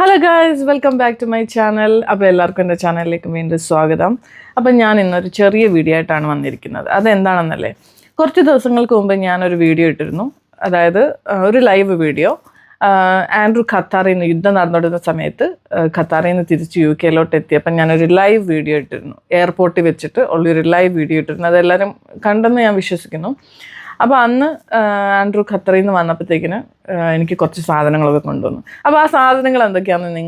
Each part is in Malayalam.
Hello guys, welcome back to my channel. അപ്പോൾ എല്ലാവർക്കും എൻ്റെ ചാനലിലേക്ക് വീണ്ടും സ്വാഗതം. അപ്പം ഞാൻ ഇന്നൊരു ചെറിയ വീഡിയോ ആയിട്ടാണ് വന്നിരിക്കുന്നത്. അതെന്താണെന്നല്ലേ, കുറച്ച് ദിവസങ്ങൾക്ക് മുമ്പ് ഞാനൊരു വീഡിയോ ഇട്ടിരുന്നു. അതായത് ഒരു ലൈവ് വീഡിയോ. ആൻഡ്രൂ ഖത്താറിൽ നിന്ന് യുദ്ധം നടന്നുകൊണ്ടിരുന്ന സമയത്ത് ഖത്താറിൽ നിന്ന് തിരിച്ച് UK എത്തിയപ്പം ഞാനൊരു ലൈവ് വീഡിയോ ഇട്ടിരുന്നു. എയർപോർട്ടിൽ വെച്ചിട്ട് ഉള്ളൊരു ലൈവ് വീഡിയോ ഇട്ടിരുന്നു. അതെല്ലാവരും കണ്ടെന്ന് ഞാൻ വിശ്വസിക്കുന്നു. അപ്പോൾ അന്ന് ആൻഡ്രൂ ഖത്തറിൽ നിന്ന് വന്നപ്പോഴത്തേക്കിന് എനിക്ക് കുറച്ച് സാധനങ്ങളൊക്കെ കൊണ്ടുവന്നു. അപ്പോൾ ആ സാധനങ്ങൾ എന്തൊക്കെയാണെന്ന്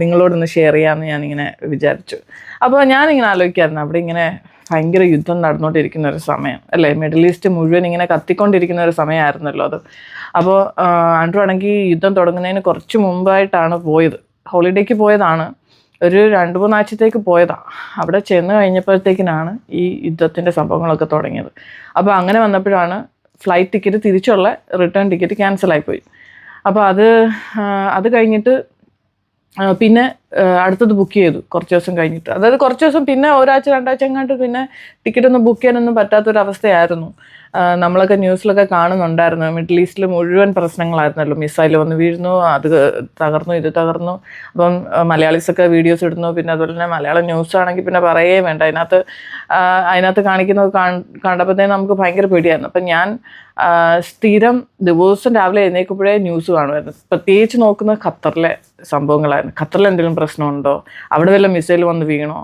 നിങ്ങളോടൊന്ന് ഷെയർ ചെയ്യാമെന്ന് ഞാനിങ്ങനെ വിചാരിച്ചു. അപ്പോൾ ഞാനിങ്ങനെ ആലോചിക്കായിരുന്നു, അവിടെ ഇങ്ങനെ ഭയങ്കര യുദ്ധം നടന്നുകൊണ്ടിരിക്കുന്ന ഒരു സമയം അല്ലേ, മിഡിൽ ഈസ്റ്റ് മുഴുവൻ ഇങ്ങനെ കത്തിക്കൊണ്ടിരിക്കുന്ന ഒരു സമയമായിരുന്നല്ലോ അത്. അപ്പോൾ ആൻഡ്രൂ ആണെങ്കിൽ യുദ്ധം തുടങ്ങുന്നതിന് കുറച്ച് മുമ്പായിട്ടാണ് പോയത്. ഹോളിഡേക്ക് പോയതാണ്, ഒരു 2-3 ആഴ്ചത്തേക്ക് പോയതാണ്. അവിടെ ചെന്ന് കഴിഞ്ഞപ്പോഴത്തേക്കിനാണ് ഈ യുദ്ധത്തിൻ്റെ സംഭവങ്ങളൊക്കെ തുടങ്ങിയത്. അപ്പോൾ അങ്ങനെ വന്നപ്പോഴാണ് ഫ്ലൈറ്റ് ടിക്കറ്റ് തിരിച്ചുള്ള റിട്ടേൺ ടിക്കറ്റ് ക്യാൻസലായിപ്പോയി. അപ്പോൾ അത് കഴിഞ്ഞിട്ട് പിന്നെ അടുത്തത് ബുക്ക് ചെയ്തു കുറച്ച് ദിവസം കഴിഞ്ഞിട്ട്. അതായത് കുറച്ച് ദിവസം പിന്നെ ഒരാഴ്ച 2 ആഴ്ച എങ്ങാണ്ട് പിന്നെ ടിക്കറ്റൊന്നും ബുക്ക് ചെയ്യാനൊന്നും പറ്റാത്തൊരവസ്ഥയായിരുന്നു. നമ്മളൊക്കെ ന്യൂസിലൊക്കെ കാണുന്നുണ്ടായിരുന്നു, മിഡിൽ ഈസ്റ്റിൽ മുഴുവൻ പ്രശ്നങ്ങളായിരുന്നല്ലോ. മിസൈൽ വന്ന് വീഴുന്നു, അത് തകർന്നു, ഇത് തകർന്നു. അപ്പം മലയാളീസൊക്കെ വീഡിയോസ് ഇടുന്നു. പിന്നെ അതുപോലെ തന്നെ മലയാളം ന്യൂസ് ആണെങ്കിൽ പിന്നെ പറയേ വേണ്ട. അതിനകത്ത് കാണിക്കുന്നത് കണ്ടപ്പോഴത്തേന് നമുക്ക് ഭയങ്കര പേടിയായിരുന്നു. അപ്പം ഞാൻ സ്ഥിരം ദിവസം രാവിലെ എഴുന്നേൽക്കുമ്പോഴേ ന്യൂസ് കാണുമായിരുന്നു. പ്രത്യേകിച്ച് നോക്കുന്നത് ഖത്തറിലെ സംഭവങ്ങളായിരുന്നു. ഖത്തറിൽ എന്തെങ്കിലും പ്രശ്നമുണ്ടോ, അവിടെ വല്ല മിസൈൽ വന്ന് വീണോ,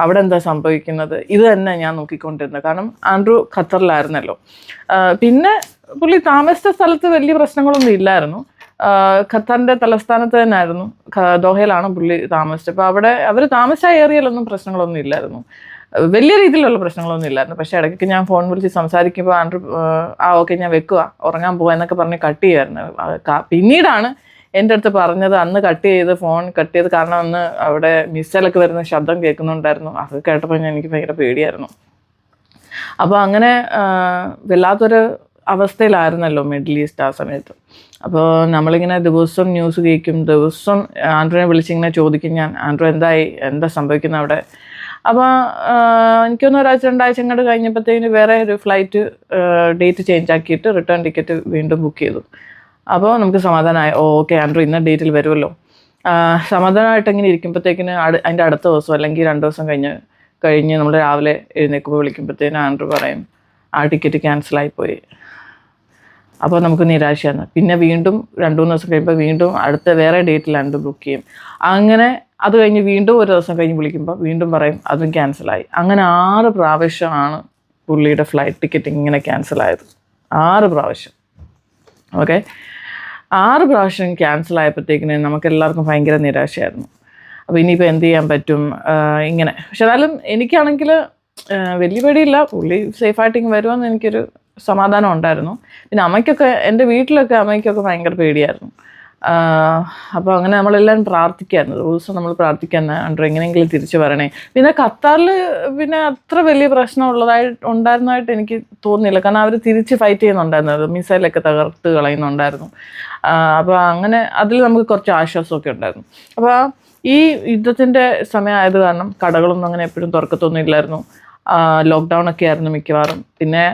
അവിടെ എന്താ സംഭവിക്കുന്നത്, ഇത് തന്നെ ഞാൻ നോക്കിക്കൊണ്ടിരുന്നത്. കാരണം ആൻഡ്രൂ ഖത്തറിലായിരുന്നല്ലോ. പിന്നെ പുള്ളി താമസിച്ച സ്ഥലത്ത് വലിയ പ്രശ്നങ്ങളൊന്നും ഇല്ലായിരുന്നു. ഖത്തറിൻ്റെ തലസ്ഥാനത്ത് തന്നെ ആയിരുന്നു, ദോഹയിലാണ് പുള്ളി താമസിച്ചത്. അപ്പോൾ അവിടെ അവർ താമസിച്ച ഏരിയയിലൊന്നും പ്രശ്നങ്ങളൊന്നും ഇല്ലായിരുന്നു, വലിയ രീതിയിലുള്ള പ്രശ്നങ്ങളൊന്നും ഇല്ലായിരുന്നു. പക്ഷേ ഇടയ്ക്ക് ഞാൻ ഫോൺ വിളിച്ച് സംസാരിക്കുമ്പോൾ ആൻഡ്രൂ ഓക്കെ ഞാൻ വെക്കുക, ഉറങ്ങാൻ പോവാ എന്നൊക്കെ പറഞ്ഞ് കട്ട് ചെയ്യുമായിരുന്നു. പിന്നീടാണ് എൻ്റെ അടുത്ത് പറഞ്ഞത്, അന്ന് ഫോൺ കട്ട് ചെയ്ത് കാരണം അന്ന് അവിടെ മിസൈലൊക്കെ വരുന്ന ശബ്ദം കേൾക്കുന്നുണ്ടായിരുന്നു. അത് കേട്ടപ്പോൾ എനിക്ക് ഭയങ്കര പേടിയായിരുന്നു. അപ്പോൾ അങ്ങനെ വല്ലാത്തൊരു അവസ്ഥയിലായിരുന്നല്ലോ മിഡിൽ ഈസ്റ്റ് ആ സമയത്ത്. അപ്പോൾ നമ്മളിങ്ങനെ ദിവസം ന്യൂസ് കേൾക്കും, ദിവസം ആൻഡ്രൂനെ വിളിച്ചിങ്ങനെ ചോദിക്കും ഞാൻ, ആൻഡ്രൂ എന്താ സംഭവിക്കുന്നത് അവിടെ. അപ്പോൾ എനിക്കൊന്ന് 1-2 ആഴ്ച അങ്ങോട്ട് കഴിഞ്ഞപ്പോഴത്തേന് വേറെ ഒരു ഫ്ലൈറ്റ് ഡേറ്റ് ചേഞ്ച് ആക്കിയിട്ട് റിട്ടേൺ ടിക്കറ്റ് വീണ്ടും ബുക്ക് ചെയ്തു. അപ്പോൾ നമുക്ക് സമാധാനമായി, ഓക്കെ ആൻഡ്രൂ ഇന്ന ഡേറ്റിൽ വരുമല്ലോ. സമാധാനമായിട്ട് ഇങ്ങനെ ഇരിക്കുമ്പോഴത്തേക്കിന് അതിൻ്റെ അടുത്ത ദിവസം അല്ലെങ്കിൽ 2 ദിവസം കഴിഞ്ഞ് നമ്മൾ രാവിലെ എഴുന്നേൽക്കുമ്പോൾ വിളിക്കുമ്പോഴത്തേന് ആൻഡ്രൂ പറയും ആ ടിക്കറ്റ് ക്യാൻസലായിപ്പോയി. അപ്പോൾ നമുക്ക് നിരാശയാണ്. പിന്നെ വീണ്ടും 2-3 ദിവസം കഴിയുമ്പോൾ വീണ്ടും അടുത്ത വേറെ ഡേറ്റിൽ ആൻഡ്രൂ ബുക്ക് ചെയ്യും. അങ്ങനെ അത് കഴിഞ്ഞ് വീണ്ടും ഒരു ദിവസം കഴിഞ്ഞ് വിളിക്കുമ്പോൾ വീണ്ടും പറയും അതും ക്യാൻസലായി. അങ്ങനെ 6 പ്രാവശ്യമാണ് പുള്ളിയുടെ ഫ്ലൈറ്റ് ടിക്കറ്റ് ഇങ്ങനെ ക്യാൻസലായത്. 6 പ്രാവശ്യം. ഓക്കെ, 6 പ്രാവശ്യം ക്യാൻസലായപ്പോഴത്തേക്കിന് നമുക്കെല്ലാവർക്കും ഭയങ്കര നിരാശയായിരുന്നു. അപ്പോൾ ഇനിയിപ്പോൾ എന്ത് ചെയ്യാൻ പറ്റും ഇങ്ങനെ. പക്ഷെ എന്നാലും എനിക്കാണെങ്കിൽ വലിയ പേടിയില്ല, പുള്ളി സേഫായിട്ട് ഇങ്ങനെ വരുമെന്ന് എനിക്കൊരു സമാധാനം ഉണ്ടായിരുന്നു. പിന്നെ എൻ്റെ വീട്ടിലൊക്കെ അമ്മയ്ക്കൊക്കെ ഭയങ്കര പേടിയായിരുന്നു. അപ്പോൾ അങ്ങനെ നമ്മളെല്ലാം പ്രാർത്ഥിക്കായിരുന്നു, ദിവസം നമ്മൾ പ്രാർത്ഥിക്കാൻ ആൻഡ്രൂ എങ്ങനെയെങ്കിലും തിരിച്ചു വരണേ. പിന്നെ ഖത്താറിൽ പിന്നെ അത്ര വലിയ പ്രശ്നം ഉണ്ടായിരുന്നതായിട്ട് എനിക്ക് തോന്നുന്നില്ല. കാരണം അവർ തിരിച്ച് ഫൈറ്റ് ചെയ്യുന്നുണ്ടായിരുന്നത്, മിസൈലൊക്കെ തകർത്ത് കളയുന്നുണ്ടായിരുന്നു. അപ്പോൾ അങ്ങനെ അതിൽ നമുക്ക് കുറച്ച് ആശ്വാസമൊക്കെ ഉണ്ടായിരുന്നു. അപ്പോൾ ഈ യുദ്ധത്തിൻ്റെ സമയമായത് കാരണം കടകളൊന്നും അങ്ങനെ എപ്പോഴും തുറക്കത്തൊന്നും ഇല്ലായിരുന്നു. ലോക്ക്ഡൗൺ ഒക്കെ ആയിരുന്നു മിക്കവാറും. പിന്നെ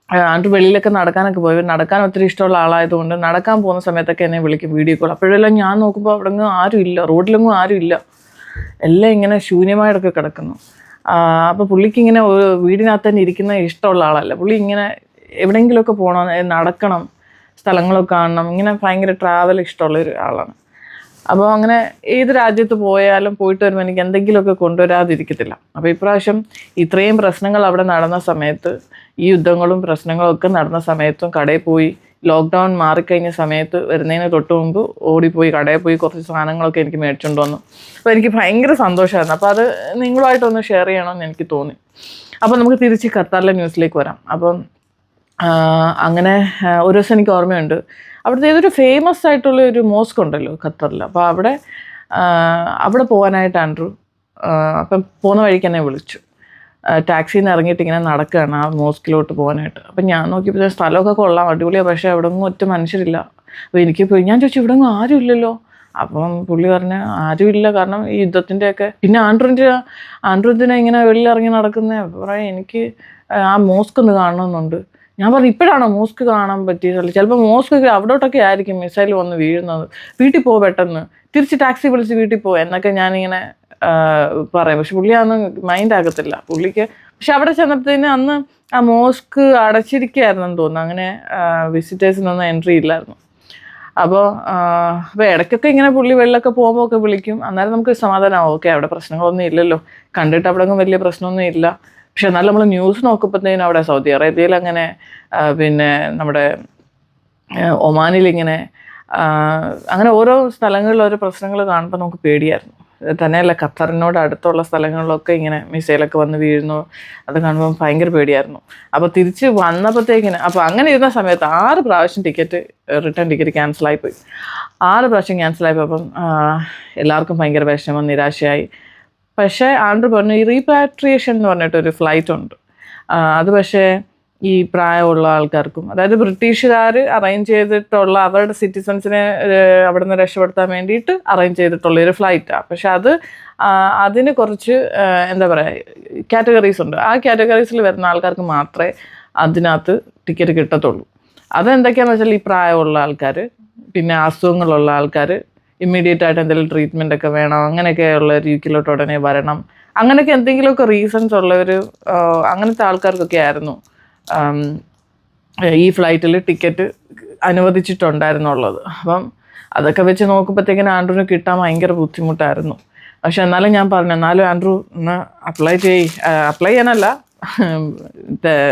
ആൻഡ്രൂ വെളിയിലൊക്കെ നടക്കാനൊക്കെ പോയി. നടക്കാൻ ഒത്തിരി ഇഷ്ടമുള്ള ആളായതുകൊണ്ട് നടക്കാൻ പോകുന്ന സമയത്തൊക്കെ എന്നെ വിളിക്കും, വീഡിയോ കോൾ. അപ്പോഴെല്ലാം ഞാൻ നോക്കുമ്പോൾ അവിടെ ആരും ഇല്ല, റോഡിലൊന്നും ആരും ഇല്ല, എല്ലാം ഇങ്ങനെ ശൂന്യമായിട്ടൊക്കെ കിടക്കുന്നു. അപ്പോൾ പുള്ളിക്ക് ഇങ്ങനെ വീടിനകത്ത് തന്നെ ഇരിക്കുന്ന ഇഷ്ടമുള്ള ആളല്ല. പുള്ളി ഇങ്ങനെ എവിടെയെങ്കിലുമൊക്കെ പോകണം, നടക്കണം, സ്ഥലങ്ങളൊക്കെ കാണണം, ഇങ്ങനെ ഭയങ്കര ട്രാവൽ ഇഷ്ടമുള്ളൊരു ആളാണ്. അപ്പോൾ അങ്ങനെ ഏത് രാജ്യത്ത് പോയാലും പോയിട്ട് വരുമ്പോൾ എനിക്ക് എന്തെങ്കിലുമൊക്കെ കൊണ്ടുവരാതിരിക്കത്തില്ല. അപ്പോൾ ഇപ്രാവശ്യം ഇത്രയും പ്രശ്നങ്ങൾ അവിടെ നടന്ന സമയത്ത്, ഈ യുദ്ധങ്ങളും പ്രശ്നങ്ങളും ഒക്കെ നടന്ന സമയത്തും കടയിൽ പോയി, ലോക്ക്ഡൗൺ മാറിക്കഴിഞ്ഞ സമയത്ത് വരുന്നതിന് തൊട്ട് മുമ്പ് ഓടിപ്പോയി കടയിൽ പോയി കുറച്ച് സാധനങ്ങളൊക്കെ എനിക്ക് മേടിച്ചുകൊണ്ട് വന്നു. അപ്പോൾ എനിക്ക് ഭയങ്കര സന്തോഷമായിരുന്നു. അപ്പോൾ അത് നിങ്ങളുമായിട്ടൊന്ന് ഷെയർ ചെയ്യണമെന്ന് എനിക്ക് തോന്നി. അപ്പോൾ നമുക്ക് തിരിച്ച് ഖത്താറിലെ ന്യൂസിലേക്ക് വരാം. അപ്പം അങ്ങനെ ഒരു ദിവസം എനിക്ക് ഓർമ്മയുണ്ട്, അവിടുത്തെ ഏതൊരു ഫേമസ് ആയിട്ടുള്ള ഒരു മോസ്ക് ഉണ്ടല്ലോ ഖത്തറിൽ. അപ്പോൾ അവിടെ പോകാനായിട്ട് ആൻഡ്രൂ അപ്പം പോകുന്ന വഴിക്ക് എന്നെ വിളിച്ചു. ടാക്സിയിൽ നിന്ന് ഇറങ്ങിയിട്ട് ഇങ്ങനെ നടക്കുകയാണ് ആ മോസ്കിലോട്ട് പോകാനായിട്ട്. അപ്പം ഞാൻ നോക്കിയപ്പോൾ സ്ഥലമൊക്കെ കൊള്ളാം, അടിപൊളിയാണ്, പക്ഷേ അവിടെ ഒന്നും ഒറ്റ മനുഷ്യരില്ല. അപ്പോൾ ഞാൻ ചോദിച്ചു ഇവിടെ ഒന്നും ആരും ഇല്ലല്ലോ. അപ്പം പുള്ളി പറഞ്ഞ ആരുമില്ല, കാരണം ഈ യുദ്ധത്തിൻ്റെയൊക്കെ. പിന്നെ ആൻഡ്രൂ എന്തിനാ ഇങ്ങനെ വെളിയിൽ ഇറങ്ങി നടക്കുന്നത്? പറയാം എനിക്ക് ആ മോസ്ക് ഒന്ന് കാണണമെന്നുണ്ട്. ഞാൻ പറഞ്ഞു ഇപ്പോഴാണോ മോസ്ക് കാണാൻ പറ്റിയതല്ല, ചിലപ്പോൾ മോസ്ക് അവിടോട്ടൊക്കെ ആയിരിക്കും മിസൈൽ വന്ന് വീഴുന്നത്, വീട്ടിൽ പോ പെട്ടെന്ന്, തിരിച്ച് ടാക്സി വിളിച്ച് വീട്ടിൽ പോ എന്നൊക്കെ ഞാനിങ്ങനെ പറയാം. പക്ഷെ പുള്ളി അന്ന് മൈൻഡ് ആകത്തില്ല പുള്ളിക്ക്. പക്ഷെ അവിടെ ചെന്നപ്പോഴത്തേന് അന്ന് ആ മോസ്ക് അടച്ചിരിക്കുകയായിരുന്നെന്ന് തോന്നുന്നു, അങ്ങനെ വിസിറ്റേഴ്സിനൊന്നും എൻട്രി ഇല്ലായിരുന്നു. അപ്പോൾ ഇടയ്ക്കൊക്കെ ഇങ്ങനെ പുള്ളി വെളിലൊക്കെ പോകുമ്പോൾ ഒക്കെ വിളിക്കും. അന്നേരം നമുക്ക് സമാധാനമാവും, ഓക്കെ അവിടെ പ്രശ്നങ്ങളൊന്നും ഇല്ലല്ലോ, കണ്ടിട്ട് അവിടെ ഒന്നും വലിയ പ്രശ്നമൊന്നും ഇല്ല. പക്ഷെ എന്നാലും നമ്മൾ ന്യൂസ് നോക്കുമ്പോഴത്തേനും അവിടെ സൗദി അറേബ്യയിൽ അങ്ങനെ പിന്നെ നമ്മുടെ ഒമാനിലിങ്ങനെ അങ്ങനെ ഓരോ സ്ഥലങ്ങളിൽ ഓരോ പ്രശ്നങ്ങൾ കാണുമ്പോൾ നമുക്ക് പേടിയായിരുന്നു. തന്നെയല്ല ഖത്തറിനോട് അടുത്തുള്ള സ്ഥലങ്ങളിലൊക്കെ ഇങ്ങനെ മിസൈലൊക്കെ വന്ന് വീഴുന്നു, അത് കാണുമ്പോൾ ഭയങ്കര പേടിയായിരുന്നു. അപ്പോൾ തിരിച്ച് വന്നപ്പോഴത്തേക്കിന് അപ്പോൾ അങ്ങനെ ഇരുന്ന സമയത്ത് 6 പ്രാവശ്യം റിട്ടേൺ ടിക്കറ്റ് ക്യാൻസലായിപ്പോയി. 6 പ്രാവശ്യം ക്യാൻസലായപ്പോൾ അപ്പം എല്ലാവർക്കും ഭയങ്കര വിഷമം, നിരാശയായി. പക്ഷേ ആൻഡ്രൂ പറഞ്ഞു ഈ റീപാട്രിയേഷൻ എന്ന് പറഞ്ഞിട്ടൊരു ഫ്ലൈറ്റ് ഉണ്ട്, അത് പക്ഷേ ഈ പ്രായമുള്ള ആൾക്കാർക്കും, അതായത് ബ്രിട്ടീഷുകാർ അറേഞ്ച് ചെയ്തിട്ടുള്ള അവരുടെ സിറ്റിസൺസിനെ അവിടെ നിന്ന് രക്ഷപ്പെടുത്താൻ വേണ്ടിയിട്ട് അറേഞ്ച് ചെയ്തിട്ടുള്ളൊരു ഫ്ലൈറ്റാണ്. പക്ഷെ അതിന് കുറച്ച് എന്താ പറയുക കാറ്റഗറീസ് ഉണ്ട്. ആ കാറ്റഗറീസിൽ വരുന്ന ആൾക്കാർക്ക് മാത്രമേ അതിനകത്ത് ടിക്കറ്റ് കിട്ടത്തുള്ളൂ. അതെന്തൊക്കെയാണെന്ന് വെച്ചാൽ ഈ പ്രായമുള്ള ആൾക്കാർ, പിന്നെ അസുഖങ്ങളുള്ള ആൾക്കാർ, ഇമ്മീഡിയറ്റ് ആയിട്ട് എന്തെങ്കിലും ട്രീറ്റ്മെൻ്റ് ഒക്കെ വേണം, അങ്ങനെയൊക്കെയുള്ള യുക്കിലോട്ട് ഉടനെ വരണം, അങ്ങനെയൊക്കെ എന്തെങ്കിലുമൊക്കെ റീസൺസ് ഉള്ളവർ, അങ്ങനത്തെ ആൾക്കാർക്കൊക്കെ ആയിരുന്നു ഈ ഫ്ലൈറ്റിൽ ടിക്കറ്റ് അനുവദിച്ചിട്ടുണ്ടായിരുന്നുള്ളത്. അപ്പം അതൊക്കെ വെച്ച് നോക്കുമ്പോഴത്തേക്കിന് ആൻഡ്രൂവിന് കിട്ടാൻ ഭയങ്കര ബുദ്ധിമുട്ടായിരുന്നു. പക്ഷെ എന്നാലും ഞാൻ പറഞ്ഞു, എന്നാലും ആൻഡ്രൂ ഒന്ന് അപ്ലൈ ചെയ്യാനല്ല,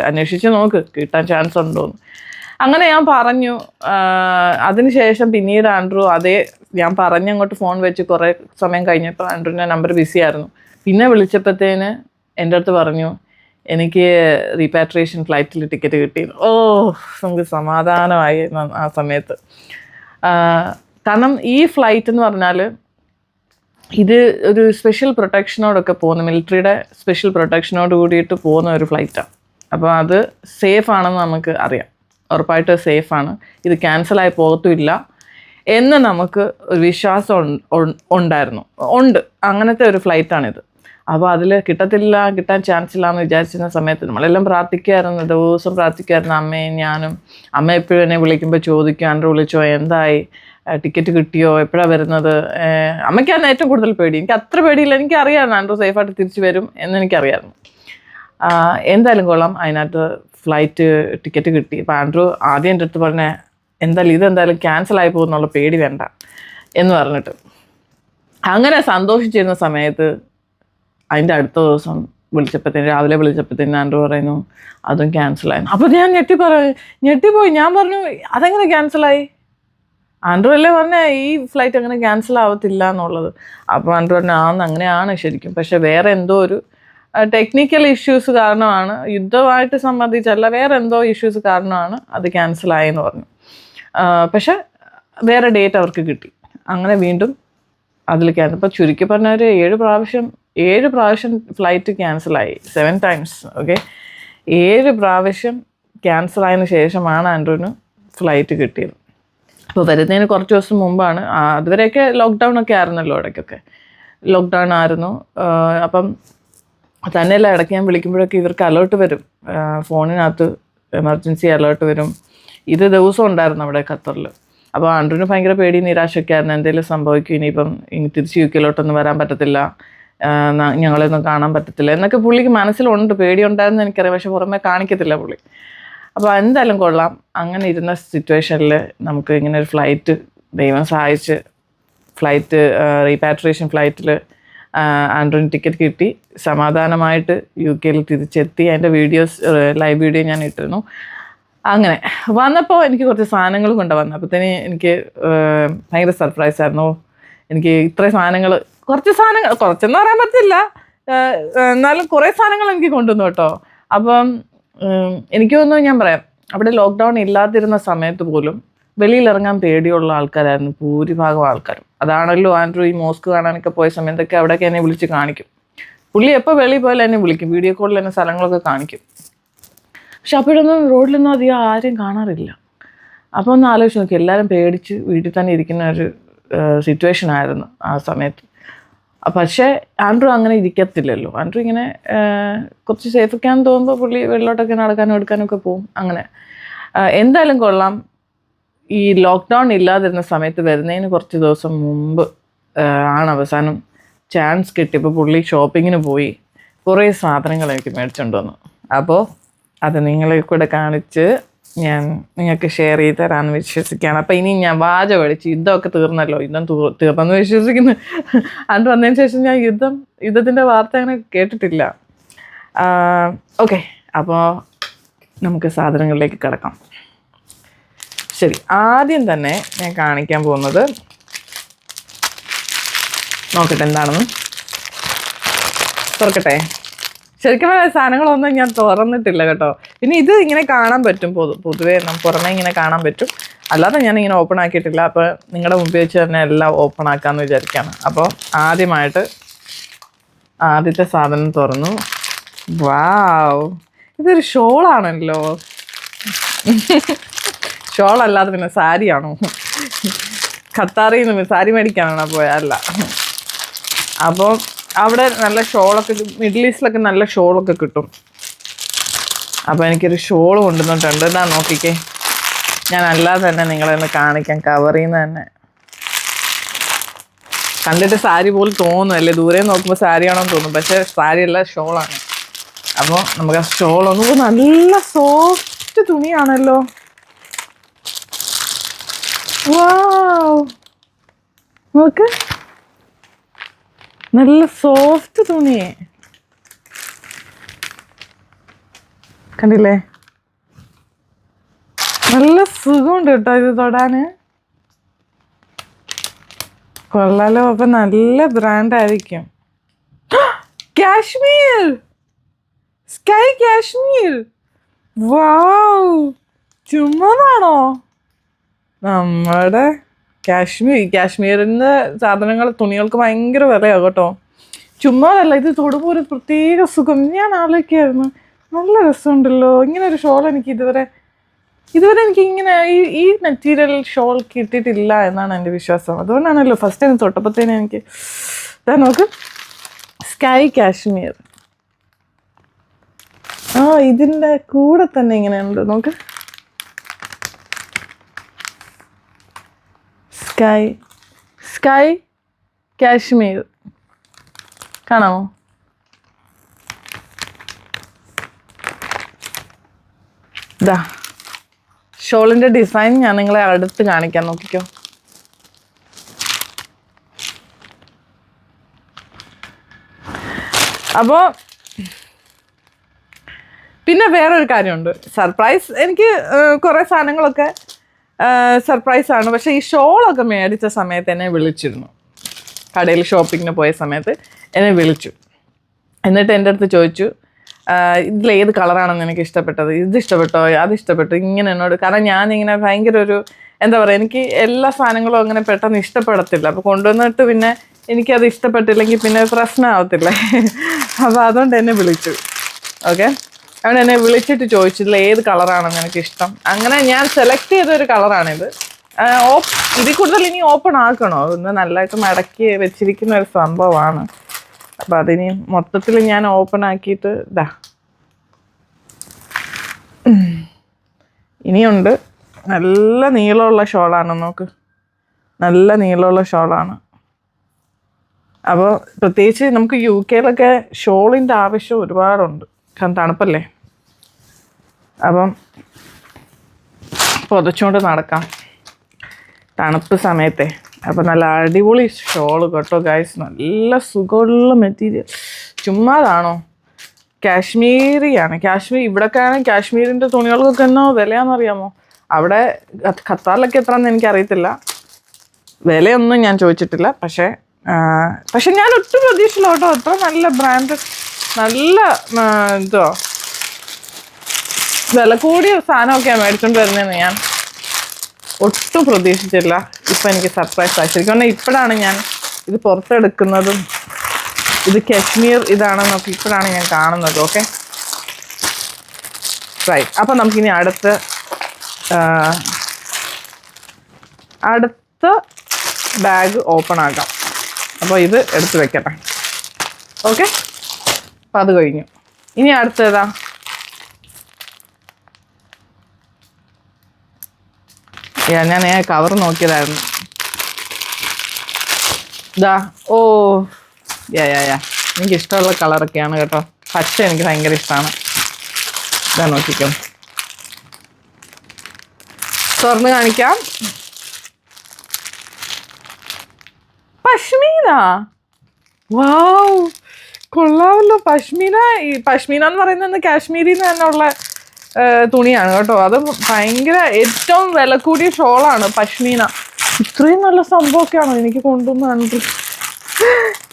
അന്വേഷിച്ച് നോക്ക് കിട്ടാൻ ചാൻസ് ഉണ്ടോയെന്ന്. അങ്ങനെ ഞാൻ പറഞ്ഞു. അതിനുശേഷം പിന്നീട് ആൻഡ്രൂ ഞാൻ പറഞ്ഞങ്ങോട്ട് ഫോൺ വെച്ച് കുറേ സമയം കഴിഞ്ഞപ്പോൾ ആൻഡ്രൂവിൻ്റെ നമ്പർ ബിസി ആയിരുന്നു. പിന്നെ വിളിച്ചപ്പോഴത്തേന് എൻ്റെ അടുത്ത് പറഞ്ഞു എനിക്ക് റീപാട്രിയേഷൻ ഫ്ലൈറ്റിൽ ടിക്കറ്റ് കിട്ടി. നമുക്ക് സമാധാനമായി ആ സമയത്ത്. കാരണം ഈ ഫ്ലൈറ്റ് എന്ന് പറഞ്ഞാൽ ഇത് ഒരു സ്പെഷ്യൽ പ്രൊട്ടക്ഷനോടൊക്കെ പോകുന്ന, മിലിറ്ററിയുടെ സ്പെഷ്യൽ പ്രൊട്ടക്ഷനോട് കൂടിയിട്ട് പോകുന്ന ഒരു ഫ്ലൈറ്റാണ്. അപ്പോൾ അത് സേഫ് ആണെന്ന് നമുക്ക് അറിയാം, ഉറപ്പായിട്ട് സേഫാണ്, ഇത് ക്യാൻസലായി പോകത്തുമില്ല എന്ന് നമുക്ക് ഒരു വിശ്വാസം ഉണ്ട്. അങ്ങനത്തെ ഒരു ഫ്ലൈറ്റാണിത്. അപ്പോൾ അതിൽ കിട്ടാൻ ചാൻസ് ഇല്ല എന്ന് വിചാരിച്ചിരുന്ന സമയത്ത് നമ്മളെല്ലാം പ്രാർത്ഥിക്കുമായിരുന്നു, ദിവസം പ്രാർത്ഥിക്കുമായിരുന്നു, അമ്മയും ഞാനും. അമ്മ എപ്പോഴും എന്നെ വിളിക്കുമ്പോൾ ചോദിക്കും, ആൻഡ്രൂ വിളിച്ചോ, എന്തായി, ടിക്കറ്റ് കിട്ടിയോ, എപ്പോഴാണ് വരുന്നത്. അമ്മയ്ക്കാണ് ഏറ്റവും കൂടുതൽ പേടി. എനിക്ക് അത്ര പേടിയില്ല, എനിക്കറിയാമായിരുന്നു ആൻഡ്രൂ സേഫായിട്ട് തിരിച്ച് വരും എന്നെനിക്കറിയാമായിരുന്നു. എന്തായാലും കൊള്ളാം, അതിനകത്ത് ഫ്ലൈറ്റ് ടിക്കറ്റ് കിട്ടി. അപ്പോൾ ആൻഡ്രൂ ആദ്യം എൻ്റെ അടുത്ത് പറഞ്ഞ ഇതെന്തായാലും ക്യാൻസലായി പോകുന്നുള്ള പേടി വേണ്ട എന്ന് പറഞ്ഞിട്ട്. അങ്ങനെ സന്തോഷിച്ചിരുന്ന സമയത്ത് അതിൻ്റെ അടുത്ത ദിവസം രാവിലെ വിളിച്ചപ്പോഴത്തേന് ആൻഡ്രൂ പറയുന്നു അതും ക്യാൻസലായിരുന്നു. അപ്പോൾ ഞാൻ ഞെട്ടിപ്പോയി. ഞാൻ പറഞ്ഞു അതെങ്ങനെ ക്യാൻസലായി? ആൻഡ്രൂ അല്ലേ പറഞ്ഞേ ഈ ഫ്ലൈറ്റ് അങ്ങനെ ക്യാൻസൽ ആവത്തില്ല എന്നുള്ളത്. അപ്പോൾ ആൻഡ്രൂ പറഞ്ഞു അങ്ങനെയാണ് ശരിക്കും, പക്ഷെ വേറെ എന്തോ ഒരു ടെക്നിക്കൽ ഇഷ്യൂസ് കാരണമാണ്, യുദ്ധമായിട്ട് സംബന്ധിച്ചല്ല, വേറെ എന്തോ ഇഷ്യൂസ് കാരണമാണ് അത് ക്യാൻസലായെന്ന് പറഞ്ഞു. പക്ഷെ വേറെ ഡേറ്റ് അവർക്ക് കിട്ടി. അങ്ങനെ വീണ്ടും അതിൽ ക്യാൻസൽ. ഇപ്പോൾ ചുരുക്കി പറഞ്ഞാൽ 7 പ്രാവശ്യം ഫ്ലൈറ്റ് ക്യാൻസലായി, 7 times. ഓക്കെ, 7 പ്രാവശ്യം ക്യാൻസലായതിനു ശേഷമാണ് ആൻഡ്രൂവിന് ഫ്ലൈറ്റ് കിട്ടിയത്. അപ്പോൾ വരുന്നതിന് കുറച്ച് ദിവസം മുമ്പാണ്. അതുവരെയൊക്കെ ലോക്ക്ഡൗൺ ഒക്കെ ആയിരുന്നല്ലോ, ഇടയ്ക്കൊക്കെ ലോക്ക്ഡൗൺ ആയിരുന്നു. അപ്പം തന്നെയല്ല, ഇടയ്ക്ക് ഞാൻ വിളിക്കുമ്പോഴൊക്കെ ഇവർക്ക് അലേർട്ട് വരും, ഫോണിനകത്ത് എമർജൻസി അലേർട്ട് വരും. ഇത് ദിവസം ഉണ്ടായിരുന്നു അവിടെ ഖത്തറിൽ. അപ്പോൾ ആൻഡ്രൂവിന് ഭയങ്കര പേടി, നിരാശയൊക്കെ ആയിരുന്നു, എന്തെങ്കിലും സംഭവിക്കും, ഇനിയിപ്പം തിരിച്ച് യുക്കെയിലോട്ടൊന്നും വരാൻ പറ്റത്തില്ല, ഞങ്ങളെയൊന്നും കാണാൻ പറ്റത്തില്ല എന്നൊക്കെ പുള്ളിക്ക് മനസ്സിലുണ്ട്. പേടിയുണ്ടായിരുന്നു എനിക്കറിയാം, പക്ഷെ പുറമെ കാണിക്കത്തില്ല പുള്ളി. അപ്പോൾ എന്തായാലും കൊള്ളാം, അങ്ങനെ ഇരുന്ന സിറ്റുവേഷനിൽ നമുക്ക് ഇങ്ങനെ ഒരു ഫ്ലൈറ്റ് ദൈവം സഹായിച്ച് റീപാട്രിയേഷൻ ഫ്ലൈറ്റിൽ ആൻഡ്രൂവിന് ടിക്കറ്റ് കിട്ടി, സമാധാനമായിട്ട് UK തിരിച്ചെത്തി. അതിൻ്റെ ലൈവ് വീഡിയോ ഞാൻ ഇട്ടിരുന്നു. അങ്ങനെ വന്നപ്പോൾ എനിക്ക് കുറച്ച് സാധനങ്ങൾ കൊണ്ടുവന്നു. അപ്പോഴത്തേന് എനിക്ക് ഭയങ്കര സർപ്രൈസ് ആയിരുന്നു. എനിക്ക് ഇത്രയും സാധനങ്ങൾ, കുറച്ചെന്ന് പറയാൻ പറ്റില്ല, എന്നാലും കുറേ സാധനങ്ങൾ എനിക്ക് കൊണ്ടുവന്നു കേട്ടോ. അപ്പം എനിക്ക് തോന്നുന്നു, ഞാൻ പറയാം, അവിടെ ലോക്ക്ഡൗൺ ഇല്ലാതിരുന്ന സമയത്ത് പോലും വെളിയിലിറങ്ങാൻ പേടിയുള്ള ആൾക്കാരായിരുന്നു ഭൂരിഭാഗം ആൾക്കാരും. അതാണല്ലോ ആൻഡ്രൂ ഈ മോസ്ക് കാണാനൊക്കെ പോയ സമയത്തൊക്കെ അവിടെയൊക്കെ എന്നെ വിളിച്ച് കാണിക്കും. പുള്ളി എപ്പോൾ വെളിയിൽ പോയാലും എന്നെ വിളിക്കും, വീഡിയോ കോളിൽ എന്നെ സ്ഥലങ്ങളൊക്കെ കാണിക്കും. പക്ഷെ അപ്പോഴൊന്നും റോഡിലൊന്നും അധികം ആരും കാണാറില്ല. അപ്പോൾ ഒന്ന് ആലോചിച്ച് നോക്കി, എല്ലാവരും പേടിച്ച് വീട്ടിൽ തന്നെ ഇരിക്കുന്ന ഒരു സിറ്റുവേഷൻ ആയിരുന്നു ആ സമയത്ത്. പക്ഷേ ആൻഡ്രൂ അങ്ങനെ ഇരിക്കത്തില്ലല്ലോ. ആൻഡ്രൂ ഇങ്ങനെ കുറച്ച് സേഫൊക്കെയാണെന്ന് തോന്നുമ്പോൾ പുള്ളി വെള്ളോട്ടൊക്കെ നടക്കാനും എടുക്കാനും ഒക്കെ പോകും. അങ്ങനെ എന്തായാലും കൊള്ളാം. ഈ ലോക്ക്ഡൗൺ ഇല്ലാതിരുന്ന സമയത്ത് വരുന്നതിന് കുറച്ച് ദിവസം മുമ്പ് ആണ് അവസാനം ചാൻസ് കിട്ടിയപ്പോൾ പുള്ളി ഷോപ്പിങ്ങിന് പോയി കുറേ സാധനങ്ങൾ എനിക്ക് മേടിച്ചുകൊണ്ട് വന്നു. അപ്പോൾ അത് നിങ്ങളെ കൂടെ കാണിച്ച് ഞാൻ നിങ്ങൾക്ക് ഷെയർ ചെയ്ത് തരാമെന്ന് വിശ്വസിക്കുകയാണ്. അപ്പോൾ ഇനി ഞാൻ വാചകം അടിച്ച് യുദ്ധമൊക്കെ തീർന്നല്ലോ, യുദ്ധം തീർന്നെന്ന് വിശ്വസിക്കുന്നു. അത് വന്നതിന് ശേഷം ഞാൻ യുദ്ധത്തിൻ്റെ വാർത്ത അങ്ങനെ കേട്ടിട്ടില്ല. ഓക്കെ, അപ്പോൾ നമുക്ക് സാധനങ്ങളിലേക്ക് കിടക്കാം. ശരി, ആദ്യം തന്നെ ഞാൻ കാണിക്കാൻ പോകുന്നത്, നോക്കട്ടെ എന്താണെന്ന്, തുറക്കട്ടെ. ശരിക്കും സാധനങ്ങളൊന്നും ഞാൻ തുറന്നിട്ടില്ല കേട്ടോ. പിന്നെ ഇത് ഇങ്ങനെ കാണാൻ പറ്റും, പൊതുവേ പുറമേ ഇങ്ങനെ കാണാൻ പറ്റും, അല്ലാതെ ഞാൻ ഇങ്ങനെ ഓപ്പൺ ആക്കിയിട്ടില്ല. അപ്പോൾ നിങ്ങളുടെ മുമ്പിൽ വെച്ച് തന്നെ എല്ലാം ഓപ്പൺ ആക്കാമെന്ന് വിചാരിക്കുകയാണ്. അപ്പോൾ ആദ്യമായിട്ട് ആദ്യത്തെ സാധനം തുറന്നു. വാവ്, ഇതൊരു ഷോളാണല്ലോ. ഷോളല്ലാതെ പിന്നെ സാരിയാണോ? ഖത്താറിൽ നിന്ന് സാരി മേടിക്കാനാണോ പോയല്ല. അപ്പോൾ അവിടെ നല്ല ഷോളൊക്കെ, മിഡിൽ ഈസ്റ്റിലൊക്കെ നല്ല ഷോളൊക്കെ കിട്ടും. അപ്പോൾ എനിക്കൊരു ഷോൾ കൊണ്ടുവന്നിട്ടുണ്ട്. ഇതാ നോക്കിക്കേ, ഞാൻ അല്ലാതെ തന്നെ നിങ്ങളെന്ന് കാണിക്കാം. കവറിൽ നിന്ന് തന്നെ കണ്ടിട്ട് സാരി പോലെ തോന്നുമല്ലേ, ദൂരെ നോക്കുമ്പോൾ സാരിയാണോന്ന് തോന്നും, പക്ഷേ സാരിയല്ല, ഷോളാണ്. അപ്പോൾ നമുക്ക് ആ ഷോളൊന്ന്, നല്ല സോഫ്റ്റ് തുണിയാണല്ലോ. വാവ്, നോക്ക്, നല്ല സോഫ്റ്റ് തുണിയെ കണ്ടില്ലേ? നല്ല സുഖമുണ്ട് കേട്ടോ ഇത് തൊടാന്. കൊള്ളാലോ. അപ്പൊ നല്ല ബ്രാൻഡ് ആയിരിക്കും. കാശ്മീർ, സ്കൈ കാശ്മീർ. വാവ്, ചുമ്മാതാണോ? നമ്മുടെ കാശ്മീരിൻ്റെ സാധനങ്ങൾ, തുണികൾക്ക് ഭയങ്കര വിലയാണ് കേട്ടോ. ചുമ്മാതല്ല, ഇത് തൊടുമ്പോൾ ഒരു പ്രത്യേക സുഖം. ഞാൻ ആലോചിക്കായിരുന്നു, നല്ല രസമുണ്ടല്ലോ ഇങ്ങനെ ഒരു ഷോൾ. എനിക്ക് ഇതുവരെ എനിക്ക് ഇങ്ങനെ ഈ മെറ്റീരിയൽ ഷോൾ കിട്ടിയിട്ടില്ല എന്നാണ് എൻ്റെ വിശ്വാസം. അതുകൊണ്ടാണല്ലോ ഫസ്റ്റ് ടൈം തൊട്ടപ്പത്തേനും എനിക്ക് ഇതാ നോക്ക്, സ്കൈ കാശ്മീർ. ഇതിൻ്റെ കൂടെ തന്നെ ഇങ്ങനെയുണ്ട്, നോക്ക്, സ്കൈ കാശ്മീർ. കാണാമോ? ഇതാ ഷോളിൻ്റെ ഡിസൈൻ ഞാൻ നിങ്ങളെ അടുത്ത് കാണിക്കാൻ, നോക്കിക്കോ. അപ്പോൾ പിന്നെ വേറൊരു കാര്യമുണ്ട്, സർപ്രൈസ്. എനിക്ക് കുറേ സാധനങ്ങളൊക്കെ സർപ്രൈസാണ്. പക്ഷേ ഈ ഷോളൊക്കെ മേടിച്ച സമയത്ത് എന്നെ വിളിച്ചിരുന്നു. കടയിൽ ഷോപ്പിങ്ങിന് പോയ സമയത്ത് എന്നെ വിളിച്ചു. എന്നിട്ട് എൻ്റെ അടുത്ത് ചോദിച്ചു, ഇതിലേത് കളറാണെന്ന് എനിക്ക് ഇഷ്ടപ്പെട്ടത്, ഇത് ഇഷ്ടപ്പെട്ടോ, അത് ഇഷ്ടപ്പെട്ടു, ഇങ്ങനെ എന്നോട്. കാരണം ഞാനിങ്ങനെ ഭയങ്കര ഒരു, എന്താ പറയുക, എനിക്ക് എല്ലാ സാധനങ്ങളും അങ്ങനെ പെട്ടെന്ന് ഇഷ്ടപ്പെടത്തില്ല. അപ്പോൾ കൊണ്ടുവന്നിട്ട് പിന്നെ എനിക്കത് ഇഷ്ടപ്പെട്ടില്ലെങ്കിൽ പിന്നെ പ്രശ്നമാവത്തില്ലേ. അപ്പോൾ അതുകൊണ്ട് എന്നെ വിളിച്ചു. ഓക്കെ, അവിടെ എന്നെ വിളിച്ചിട്ട് ചോദിച്ചു, ഇതിൽ ഏത് കളറാണെന്ന് എനിക്ക് ഇഷ്ടം. അങ്ങനെ ഞാൻ സെലക്ട് ചെയ്തൊരു കളറാണിത്. ഇതിൽ കൂടുതൽ ഇനി ഓപ്പൺ ആക്കണോ? ഒന്ന് നല്ലതായിട്ട് മടക്കി വെച്ചിരിക്കുന്ന ഒരു സംഭവമാണ്. അപ്പം അതിനി മൊത്തത്തിൽ ഞാൻ ഓപ്പൺ ആക്കിയിട്ട് ഇതാ ഇനിയുണ്ട്. നല്ല നീളമുള്ള ഷോളാണ്, നോക്ക്, നല്ല നീളമുള്ള ഷോളാണ്. അപ്പോൾ പ്രത്യേകിച്ച് നമുക്ക് UK ഷോളിൻ്റെ ആവശ്യം ഒരുപാടുണ്ട്, കാരണം തണുപ്പല്ലേ. അപ്പം പുതച്ചുകൊണ്ട് നടക്കാം തണുപ്പ് സമയത്തെ. അപ്പം നല്ല അടിപൊളി ഷോള് കേട്ടോ ഗൈസ്, നല്ല സുഖമുള്ള മെറ്റീരിയൽ. ചുമ്മാതാണോ? കാശ്മീരിയാണ്. ഇവിടെയൊക്കെയാണ് കാശ്മീരിൻ്റെ തുണികൾക്കൊക്കെ എന്നോ വിലയാണെന്നറിയാമോ? അവിടെ ഖത്താറിലൊക്കെ എത്രയാണെന്ന് എനിക്കറിയത്തില്ല, വിലയൊന്നും ഞാൻ ചോദിച്ചിട്ടില്ല. പക്ഷേ ഞാൻ ഒട്ടും പ്രതീക്ഷിച്ചില്ല കേട്ടോ, അത്ര നല്ല ബ്രാൻഡ്, നല്ല എന്തോ വില കൂടിയ സാധനമൊക്കെയാണ് മേടിച്ചുകൊണ്ട് വരുന്നതെന്ന് ഞാൻ ഒട്ടും പ്രതീക്ഷിച്ചില്ല. ഇപ്പം എനിക്ക് സർപ്രൈസ് ആയി. ശരിക്കും പറഞ്ഞാൽ ഇപ്പോഴാണ് ഞാൻ ഇത് പുറത്തെടുക്കുന്നതും ഇത് കാശ്മീർ ഇതാണെന്നൊക്കെ ഇപ്പോഴാണ് ഞാൻ കാണുന്നത്. Okay, right. അപ്പം നമുക്കിനി അടുത്ത ബാഗ് ഓപ്പൺ ആക്കാം. അപ്പോൾ ഇത് എടുത്ത് വെക്കട്ടെ. ഓക്കെ, അപ്പം അത് കഴിഞ്ഞു. ഇനി അടുത്തതാ ഞാൻ കവർ നോക്കിയതായിരുന്നു. ഇതാ, ഓ യാ എനിക്കിഷ്ടമുള്ള കളറൊക്കെയാണ് കേട്ടോ. പച്ച എനിക്ക് ഭയങ്കര ഇഷ്ടമാണ്. ഇതാ നോക്കിക്കോ, തുറന്ന് കാണിക്കാം. പഷ്മീന, വാവ്, കൊള്ളാമല്ലോ. പഷ്മീന, ഈ പഷ്മീന എന്ന് പറയുന്നത് കാശ്മീരിൽ നിന്ന് തന്നെ ഉള്ള തുണിയാണ് കേട്ടോ. അത് ഭയങ്കര ഏറ്റവും വില കൂടിയ ഷോളാണ് പഷ്മീന. ഇത്രയും നല്ല സംഭവമൊക്കെയാണോ എനിക്ക് കൊണ്ടുവന്ന്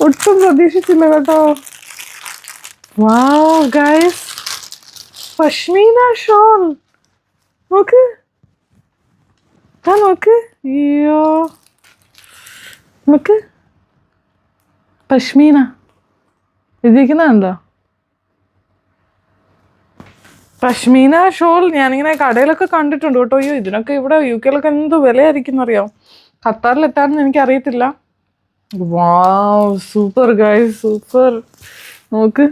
ഒട്ടും പ്രതീക്ഷിച്ചില്ല കേട്ടോ. വാവ് ഗൈസ്, പഷ്മീന ഷോൾ നോക്ക്, നോക്ക്, അയ്യോ നോക്ക്, പഷ്മീന ഇതിരിക്കുന്നുണ്ടോ? പഷ്മീന ഷോൾ ഞാനിങ്ങനെ കടയിലൊക്കെ കണ്ടിട്ടുണ്ട് കേട്ടോ. അയ്യോ, ഇതിനൊക്കെ ഇവിടെ UK എന്ത് വിലയായിരിക്കും അറിയാം. ഖത്താറിലെത്താണെന്ന് എനിക്കറിയത്തില്ല. വാവ്, സൂപ്പർ ഗൈസ്, സൂപ്പർ. നോക്ക്,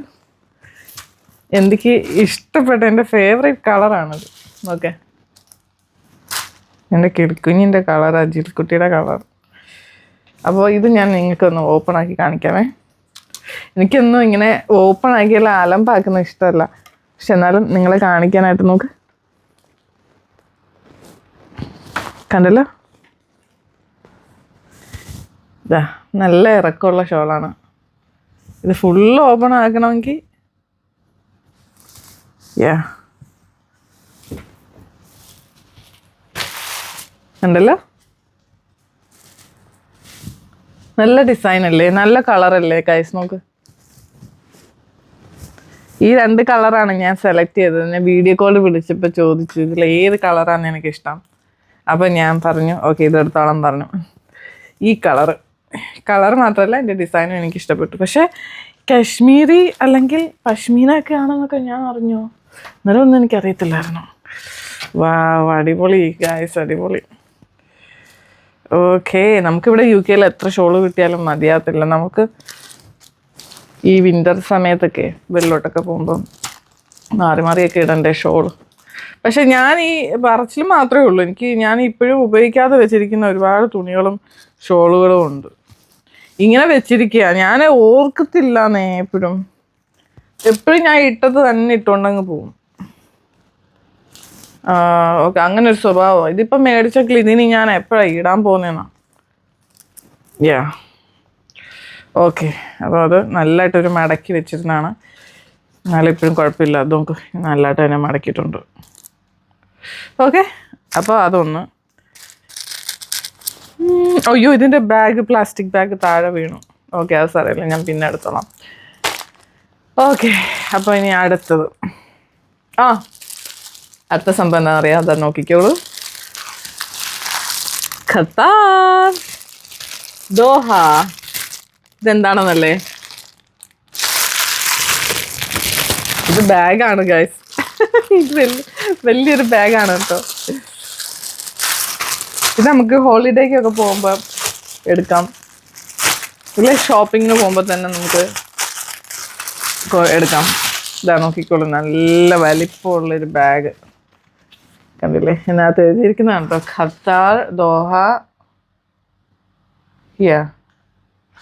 എനിക്ക് ഇഷ്ടപ്പെട്ട എൻ്റെ ഫേവറേറ്റ് കളറാണത്. ഓക്കെ, എൻ്റെ കിളിക്കുഞ്ഞിൻ്റെ കളർ, അജിൽക്കുട്ടിയുടെ കളർ. അപ്പോൾ ഇത് ഞാൻ നിങ്ങൾക്കൊന്ന് ഓപ്പൺ ആക്കി കാണിക്കാമേ. എനിക്കൊന്നും ഇങ്ങനെ ഓപ്പൺ ആക്കിയല്ല അലമ്പാക്കുന്ന ഇഷ്ടമല്ല, പക്ഷെ എന്നാലും നിങ്ങളെ കാണിക്കാനായിട്ട് നോക്ക്. കണ്ടല്ലോ, ഇതാ നല്ല ഇറക്കമുള്ള ഷോളാണ്. ഇത് ഫുള്ള് ഓപ്പൺ ആക്കണമെങ്കിൽ ഉണ്ടല്ലോ, നല്ല ഡിസൈൻ അല്ലേ, നല്ല കളറല്ലേ ഗൈസ്. നോക്ക്, ഈ 2 കളറാണ് ഞാൻ സെലക്ട് ചെയ്തത്. ഞാൻ വീഡിയോ കോൾ വിളിച്ചപ്പോൾ ചോദിച്ചു ഇതിൽ ഏത് കളറാണ് എനിക്കിഷ്ടം. അപ്പം ഞാൻ പറഞ്ഞു ഓക്കെ ഇതെടുത്തോളം പറഞ്ഞു. ഈ കളർ മാത്രമല്ല എൻ്റെ ഡിസൈനും എനിക്ക് ഇഷ്ടപ്പെട്ടു. പക്ഷേ കാശ്മീരി അല്ലെങ്കിൽ പഷ്മീന ഒക്കെ ആണെന്നൊക്കെ ഞാൻ അറിഞ്ഞു, എന്നാലും ഒന്നും എനിക്കറിയത്തില്ലായിരുന്നു. വാവ്, അടിപൊളി ഗൈസ്, അടിപൊളി. ഓക്കെ, നമുക്കിവിടെ UK എത്ര ഷോള് കിട്ടിയാലും മതിയാകത്തില്ല. നമുക്ക് ഈ വിൻ്റർ സമയത്തൊക്കെ വെള്ളോട്ടൊക്കെ പോകുമ്പം മാറിയൊക്കെ ഇടണ്ടേ ഷോള്. പക്ഷെ ഞാൻ ഈ പറച്ചിൽ മാത്രമേ ഉള്ളൂ. ഞാൻ ഇപ്പോഴും ഉപയോഗിക്കാതെ വെച്ചിരിക്കുന്ന ഒരുപാട് തുണികളും ഷോളുകളും ഉണ്ട്. ഇങ്ങനെ വെച്ചിരിക്കുക, ഞാൻ ഓർക്കത്തില്ലാന്നേ. എപ്പോഴും ഞാൻ ഇട്ടത് തന്നെ ഇട്ടുകൊണ്ടങ്ങ് പോകും. ഓക്കെ, അങ്ങനെ ഒരു സ്വഭാവമാണ്. ഇതിപ്പം മേടിച്ചെങ്കിൽ ഇതിന് ഞാൻ എപ്പോഴാണ് ഇടാൻ പോകുന്നതെന്നാ. ഓക്കെ, അപ്പോൾ അത് നല്ലതായിട്ടൊരു മടക്കി വെച്ചിരുന്നതാണ്. എന്നാലും ഇപ്പോഴും കുഴപ്പമില്ല, അത് നമുക്ക് നല്ലതായിട്ട് തന്നെ മടക്കിയിട്ടുണ്ട്. ഓക്കെ, അപ്പോൾ അതൊന്ന്. അയ്യോ, ഇതിൻ്റെ പ്ലാസ്റ്റിക് ബാഗ് താഴെ വീണു. ഓക്കെ, അത് സാരമില്ല, ഞാൻ പിന്നെ എടുത്തോളാം. ഓക്കെ, അപ്പോൾ ഇനി അടുത്തത്. അടുത്ത സംഭവം എന്താ പറയുക, അതാ നോക്കിക്കോളൂ. ഖത്താർ, ദോഹ. ഇതെന്താണെന്നല്ലേ, ഇത് ബാഗാണ് ഗൈസ്. ഇത് വലിയൊരു ബാഗാണ് കേട്ടോ. ഇത് നമുക്ക് ഹോളിഡേക്കൊക്കെ പോകുമ്പോൾ എടുക്കാം, ഇല്ല ഷോപ്പിങ്ങിന് പോകുമ്പോൾ തന്നെ നമുക്ക് എടുക്കാം. ഇതാ നോക്കിക്കോളൂ, നല്ല വലിപ്പമുള്ളൊരു ബാഗ്. കണ്ടില്ലേ, ഇതിനകത്ത് എഴുതിയിരിക്കുന്നതാണ് കേട്ടോ, ഖത്താർ ദോഹ.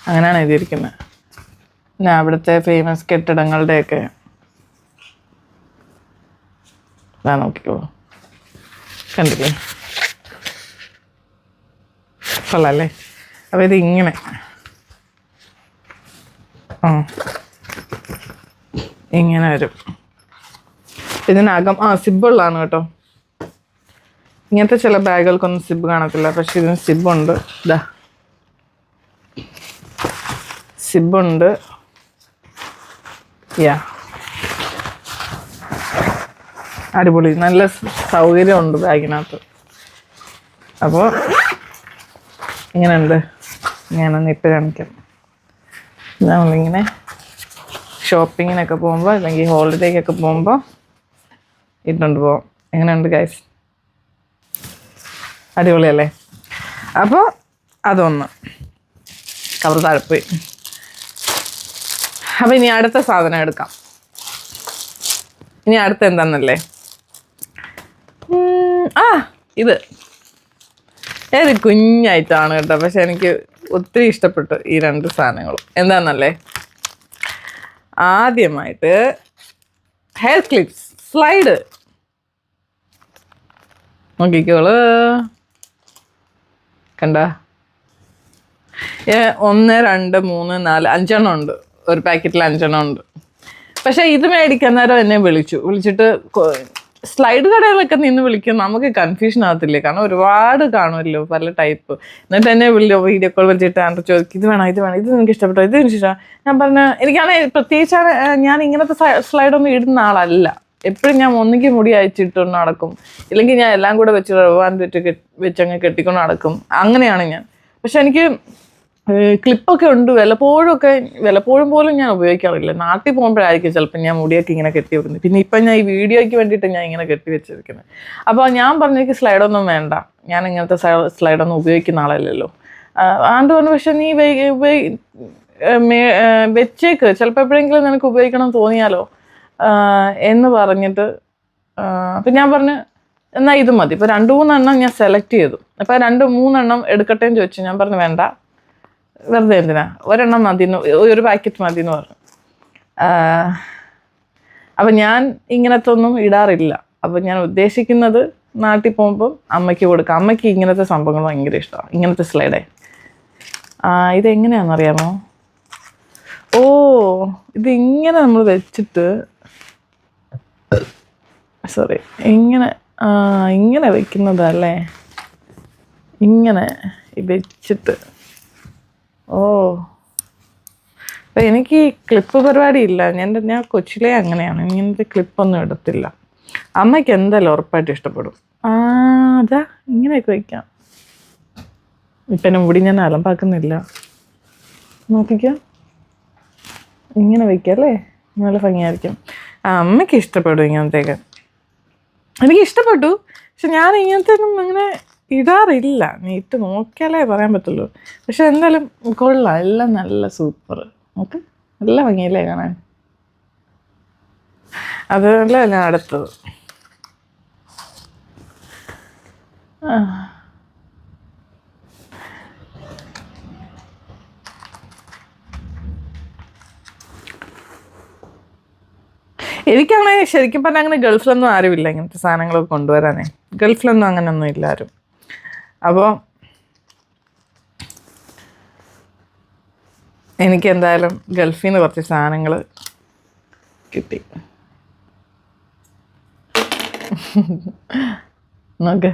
അങ്ങനെയാണ് എഴുതിയിരിക്കുന്നത്. പിന്നെ അവിടുത്തെ ഫേമസ് കെട്ടിടങ്ങളുടെയൊക്കെ ഇതാ നോക്കിക്കോളൂ, കണ്ടില്ലേ, കൊള്ളാല്ലേ. അപ്പോൾ ഇതിങ്ങനെ ഇങ്ങനെ വരും. ഇതിനകം സിബുള്ളതാണ് കേട്ടോ. ഇങ്ങനത്തെ ചില ബാഗുകൾക്കൊന്നും സിബ് കാണത്തില്ല, പക്ഷെ ഇതിന് സിബുണ്ട്. ഇതാ സിബുണ്ട്. അടിപൊളി, നല്ല സൗകര്യമുണ്ട് ബാഗിനകത്ത്. അപ്പോൾ ഇങ്ങനെയുണ്ട്, ഞാനൊന്ന് ഇട്ട് കാണിക്കാം. നമ്മളിങ്ങനെ ഷോപ്പിങ്ങിനൊക്കെ പോകുമ്പോൾ അല്ലെങ്കിൽ ഹോളിഡേക്കൊക്കെ പോകുമ്പോൾ ഇട്ടുകൊണ്ട് പോകാം. എങ്ങനെയുണ്ട് ഗൈസ്, അടിപൊളിയല്ലേ? അപ്പോൾ അതൊന്ന്. കവർ താഴെപ്പോയി. അപ്പം ഇനി അടുത്ത സാധനം എടുക്കാം. ഇനി അടുത്ത എന്താണെന്നല്ലേ, ഇത് ഏത് കുഞ്ഞായിട്ടാണ് കേട്ടോ, പക്ഷെ എനിക്ക് ഒത്തിരി ഇഷ്ടപ്പെട്ടു ഈ 2 സാധനങ്ങളും. എന്താണെന്നല്ലേ, ആദ്യമായിട്ട് ഹെയർ ക്ലിപ്സ് സ്ലൈഡ് നോക്കിക്കോളൂ. കണ്ട 1 2 3 4 5 ഉണ്ട്. ഒരു പാക്കറ്റിൽ 5 ഉണ്ട്. പക്ഷെ ഇത് മേടിക്കാൻ നേരം എന്നെ വിളിച്ചിട്ട് സ്ലൈഡ് കടയിലൊക്കെ നിന്ന് വിളിക്കും. നമുക്ക് കൺഫ്യൂഷൻ ആകത്തില്ലേ, കാരണം ഒരുപാട് കാണുമല്ലോ പല ടൈപ്പ്. എന്നിട്ട് എന്നെ വീഡിയോ കോൾ വിളിച്ചിട്ട് ചോദിക്കും ഇത് വേണം ഇത് നിങ്ങൾക്ക് ഇഷ്ടപ്പെട്ടോ, ഇത് എനിക്ക് ഇഷ്ടമാണ്. ഞാൻ എനിക്കാണെങ്കിൽ പ്രത്യേകിച്ചാണ് ഞാൻ ഇങ്ങനത്തെ സ്ലൈഡൊന്നും ഇടുന്ന ആളല്ല. എപ്പോഴും ഞാൻ ഒന്നിക്ക് മുടി അയച്ചിട്ടൊന്ന് നടക്കും, ഇല്ലെങ്കിൽ ഞാൻ എല്ലാം കൂടെ വെച്ച് റവാൻ വെച്ചങ്ങ് കെട്ടിക്കൊണ്ട് നടക്കും. അങ്ങനെയാണ് ഞാൻ. പക്ഷെ എനിക്ക് ക്ലിപ്പൊക്കെ ഉണ്ട്. വല്ലപ്പോഴും പോലും ഞാൻ ഉപയോഗിക്കാറില്ല. നാട്ടിൽ പോകുമ്പോഴായിരിക്കും ചിലപ്പോൾ ഞാൻ മുടിയൊക്കെ ഇങ്ങനെ കെട്ടി വെക്കുന്നത്. പിന്നെ ഇപ്പം ഞാൻ ഈ വീഡിയോയ്ക്ക് വേണ്ടിയിട്ട് ഞാൻ ഇങ്ങനെ കെട്ടി വെച്ചിരിക്കുന്നത്. അപ്പോൾ ഞാൻ പറഞ്ഞേക്ക് സ്ലൈഡൊന്നും വേണ്ട, ഞാൻ ഇങ്ങനത്തെ സ്ലൈഡൊന്നും ഉപയോഗിക്കുന്ന ആളല്ലല്ലോ. ആണ്ട് പറഞ്ഞു പക്ഷെ നീ വെച്ചേക്ക്, ചിലപ്പോൾ എപ്പോഴെങ്കിലും നിനക്ക് ഉപയോഗിക്കണം തോന്നിയാലോ എന്ന് പറഞ്ഞിട്ട് അപ്പം ഞാൻ പറഞ്ഞു എന്നാൽ ഇത് മതി. ഇപ്പോൾ 2-3 എണ്ണം ഞാൻ സെലക്ട് ചെയ്തു. അപ്പോൾ 2-3 എണ്ണം എടുക്കട്ടെ എന്ന് ചോദിച്ചു. ഞാൻ പറഞ്ഞു വേണ്ട, വെറുതെ എന്തിനാ, ഒരെണ്ണം മതിന്ന്, ഒരു പാക്കറ്റ് മതിയെന്ന് പറഞ്ഞു. അപ്പം ഞാൻ ഇങ്ങനത്തെ ഒന്നും ഇടാറില്ല. അപ്പം ഞാൻ ഉദ്ദേശിക്കുന്നത് നാട്ടിൽ പോകുമ്പോൾ അമ്മയ്ക്ക് കൊടുക്കാം. അമ്മയ്ക്ക് ഇങ്ങനത്തെ സംഭവങ്ങൾ ഭയങ്കര ഇഷ്ടമാണ്, ഇങ്ങനത്തെ സ്ലൈഡേ. ഇതെങ്ങനെയാണെന്നറിയാമോ? ഇതിങ്ങനെ നമ്മൾ വെച്ചിട്ട് ഇങ്ങനെ വെക്കുന്നതല്ലേ, ഇങ്ങനെ വെച്ചിട്ട്. അപ്പം എനിക്ക് ക്ലിപ്പ് പരിപാടി ഇല്ല. ഞാൻ കൊച്ചിലേ അങ്ങനെയാണ്, ഇങ്ങനത്തെ ക്ലിപ്പൊന്നും എടുത്തില്ല. അമ്മയ്ക്ക് എന്തായാലും ഉറപ്പായിട്ട് ഇഷ്ടപ്പെടും. അതാ ഇങ്ങനെയൊക്കെ വയ്ക്കാം. ഇപ്പം എന്നെ മുടി ഞാൻ അലമ്പാക്കുന്നില്ല, നോക്കിക്കാം. ഇങ്ങനെ വയ്ക്കല്ലേ, നല്ല ഭംഗിയായിരിക്കും. അമ്മയ്ക്ക് ഇഷ്ടപ്പെടും ഇങ്ങനത്തേക്ക്. എനിക്ക് ഇഷ്ടപ്പെട്ടു, പക്ഷെ ഞാൻ ഇങ്ങനത്തെ ഒന്നും അങ്ങനെ ഇടാറില്ല. നീ ഇട്ട് നോക്കിയാലേ പറയാൻ പറ്റുള്ളൂ. പക്ഷെ എന്തായാലും കൊള്ളാം, എല്ലാം നല്ല സൂപ്പർ. നമുക്ക് നല്ല ഭംഗിയല്ലേ കാണാൻ. അതല്ല ഞാൻ അടുത്തത് എനിക്കാണെങ്കിൽ ശരിക്കും പറഞ്ഞാൽ അങ്ങനെ ഗൾഫിലൊന്നും ആരുമില്ല ഇങ്ങനത്തെ സാധനങ്ങളൊക്കെ കൊണ്ടുവരാനേ. ഗൾഫിലൊന്നും അങ്ങനെയൊന്നും ഇല്ല ആരും. അപ്പോൾ എനിക്ക് എന്തായാലും ഗൾഫിൽ നിന്ന് കുറച്ച് സാധനങ്ങൾ കിട്ടി. നോക്ക്,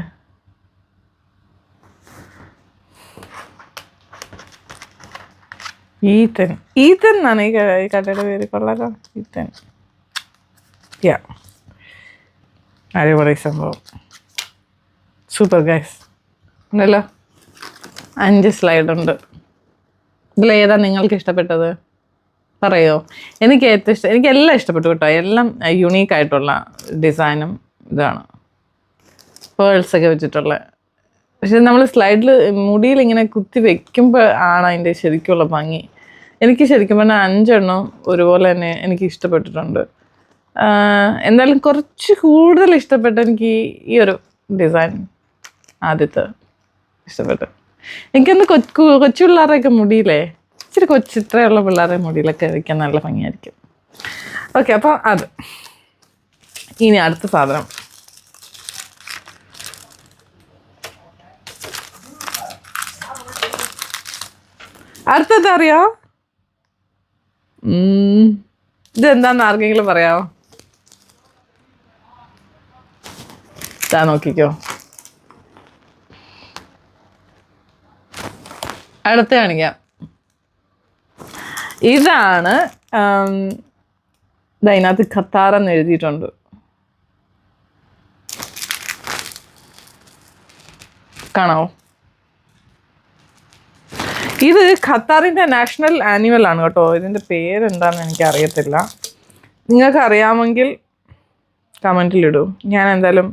ഈത്തൻ എന്നാണ് ഈ കടയുടെ പേര്. കൊള്ളാലോ, ഈത്തൻ. അടിപൊളി സംഭവം, സൂപ്പർ ഗൈസ്. ഉണ്ടല്ലോ 5 സ്ലൈഡുണ്ട്. ഇതിലേതാ നിങ്ങൾക്ക് ഇഷ്ടപ്പെട്ടത് പറയോ? എനിക്ക് ഏറ്റവും ഇഷ്ടം, എനിക്കെല്ലാം ഇഷ്ടപ്പെട്ടു കേട്ടോ. എല്ലാം യുണീക്കായിട്ടുള്ള ഡിസൈനും ഇതാണ്, പേൾസൊക്കെ വെച്ചിട്ടുള്ള. പക്ഷെ നമ്മൾ സ്ലൈഡിൽ മുടിയിൽ ഇങ്ങനെ കുത്തി വെക്കുമ്പോൾ ആണ് അതിൻ്റെ ശരിക്കുള്ള ഭംഗി. എനിക്ക് ശരിക്കും പറഞ്ഞാൽ 5 എണ്ണം ഒരുപോലെ തന്നെ എനിക്ക് ഇഷ്ടപ്പെട്ടിട്ടുണ്ട്. എന്തായാലും കുറച്ച് കൂടുതൽ ഇഷ്ടപ്പെട്ട എനിക്ക് ഈ ഒരു ഡിസൈൻ ആദ്യത്തെ ഇഷ്ടപ്പെട്ടു. എനിക്കൊന്ന് കൊച്ചു പിള്ളേരുടെയൊക്കെ മുടിയിലേ, ഇച്ചിരി ഇത്രയുള്ള പിള്ളേരുടെ മുടിയിലൊക്കെ വയ്ക്കാൻ നല്ല ഭംഗിയായിരിക്കും. ഓക്കെ, അപ്പോൾ അത്. ഇനി അടുത്ത സാധനം അടുത്തത് അറിയോ? ഇതെന്താന്ന് ആർക്കെങ്കിലും പറയാമോ? നോക്കിക്കോ, അടുത്ത കാണിക്കാം. ഇതാണ് ഇതിനകത്ത് ഖത്താർ എന്ന് എഴുതിയിട്ടുണ്ട്. കാണാവോ? ഇത് ഖത്താറിൻ്റെ നാഷണൽ ആനിമൽ ആണ് കേട്ടോ. ഇതിൻ്റെ പേരെന്താണെന്ന് എനിക്കറിയത്തില്ല. നിങ്ങൾക്ക് അറിയാമെങ്കിൽ കമൻറ്റിലിടൂ. ഞാൻ എന്തായാലും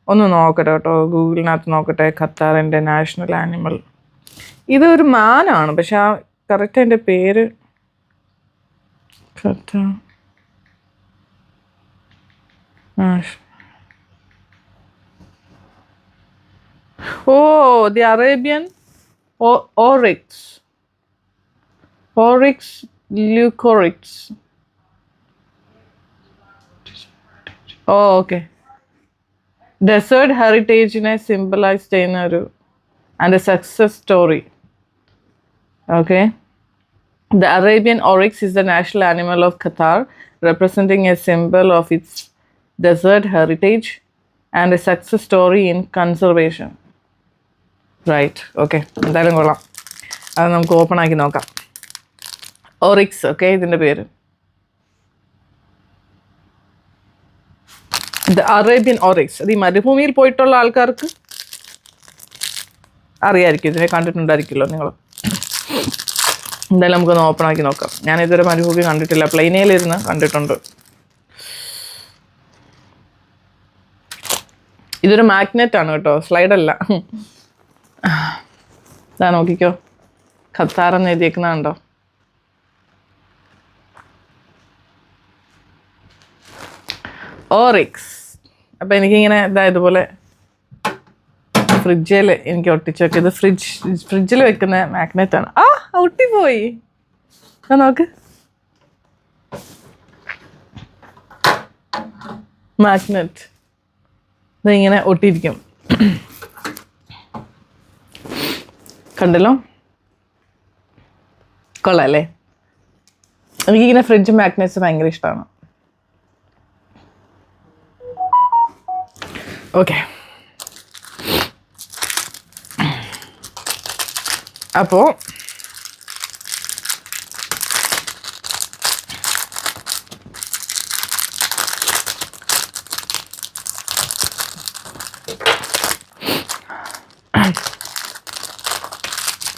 ഒന്ന് നോക്കട്ടെ കേട്ടോ, ഗൂഗിളിനകത്ത് നോക്കട്ടെ. ഖത്താറിൻ്റെ നാഷണൽ ആനിമൽ ഇതൊരു മാനാണ്, പക്ഷെ ആ കറക്റ്റ് അതിൻ്റെ പേര് the Arabian oryx leucoryx. Okay. Desert heritage നെ symbolize ചെയ്യുന്ന ഒരു and a success story. Okay. The Arabian oryx is the national animal of Qatar, representing a symbol of its desert heritage and a success story in conservation. Right. Okay. എന്തായാലും കൊള്ളാം. അത് നമുക്ക് ഓപ്പൺ ആക്കി നോക്കാം. ഓറിക്സ്. ഓക്കെ, ഇതിൻ്റെ പേര് ദ അറേബ്യൻ ഓറിക്സ്. അത് ഈ മരുഭൂമിയിൽ പോയിട്ടുള്ള ആൾക്കാർക്ക് അറിയായിരിക്കും, ഇതിനെ കണ്ടിട്ടുണ്ടായിരിക്കുമല്ലോ നിങ്ങൾ. എന്തായാലും നമുക്കൊന്ന് ഓപ്പൺ ആക്കി നോക്കാം. ഞാൻ ഇതുവരെ മരുഭൂമി കണ്ടിട്ടില്ല, പ്ലെയിനേലിരുന്ന് കണ്ടിട്ടുണ്ട്. ഇതൊരു മാഗ്നറ്റ് ആണ് കേട്ടോ, സ്ലൈഡല്ല. ഇതാ നോക്കിക്കോ, ഖത്താർ എന്ന് എഴുതിയേക്കുന്നതുണ്ടോ? ഓറിക്സ്. അപ്പം എനിക്കിങ്ങനെ ഇതുപോലെ ഫ്രിഡ്ജിൽ എനിക്ക് ഒട്ടിച്ച് വെക്കുക. ഇത് ഫ്രിഡ്ജിൽ വെക്കുന്ന മാഗ്നറ്റ് ആണ്. ആ ഒട്ടിപ്പോയി. നോക്ക്, മാഗ്നറ്റ് ഇതിങ്ങനെ ഒട്ടിയിരിക്കും. കണ്ടല്ലോ, കൊള്ളാം അല്ലേ? എനിക്കിങ്ങനെ ഫ്രിഡ്ജ് മാഗ്നറ്റ്സ് ഭയങ്കര ഇഷ്ടമാണ്. ഓക്കെ, അപ്പോൾ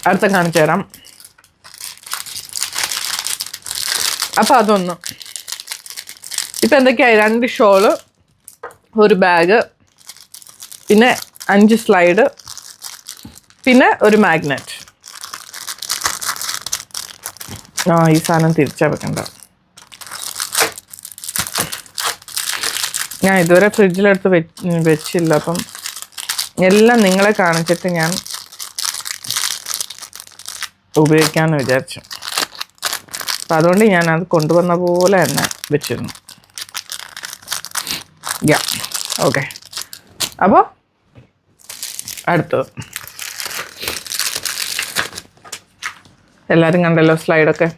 അടുത്ത കാണിച്ചു തരാം. അപ്പം അതൊന്ന് ഇപ്പം എന്തൊക്കെയായി? 2 ഷോള്, ഒരു ബാഗ്, പിന്നെ 5 സ്ലൈഡ്, പിന്നെ ഒരു മാഗ്നറ്റ്. ഈ സാധനം തിരിച്ചാൽ വെക്കണ്ട. ഞാൻ ഇതുവരെ ഫ്രിഡ്ജിലെടുത്ത് വെച്ചില്ല, അപ്പം എല്ലാം നിങ്ങളെ കാണിച്ചിട്ട് ഞാൻ ഉപയോഗിക്കാമെന്ന് വിചാരിച്ചു. അപ്പം അതുകൊണ്ട് ഞാനത് കൊണ്ടുവന്ന പോലെ തന്നെ വെച്ചിരുന്നു. ഓക്കെ, അപ്പോൾ അടുത്തത് എല്ലാവരും കണ്ടല്ലോ സ്ലൈഡൊക്കെ.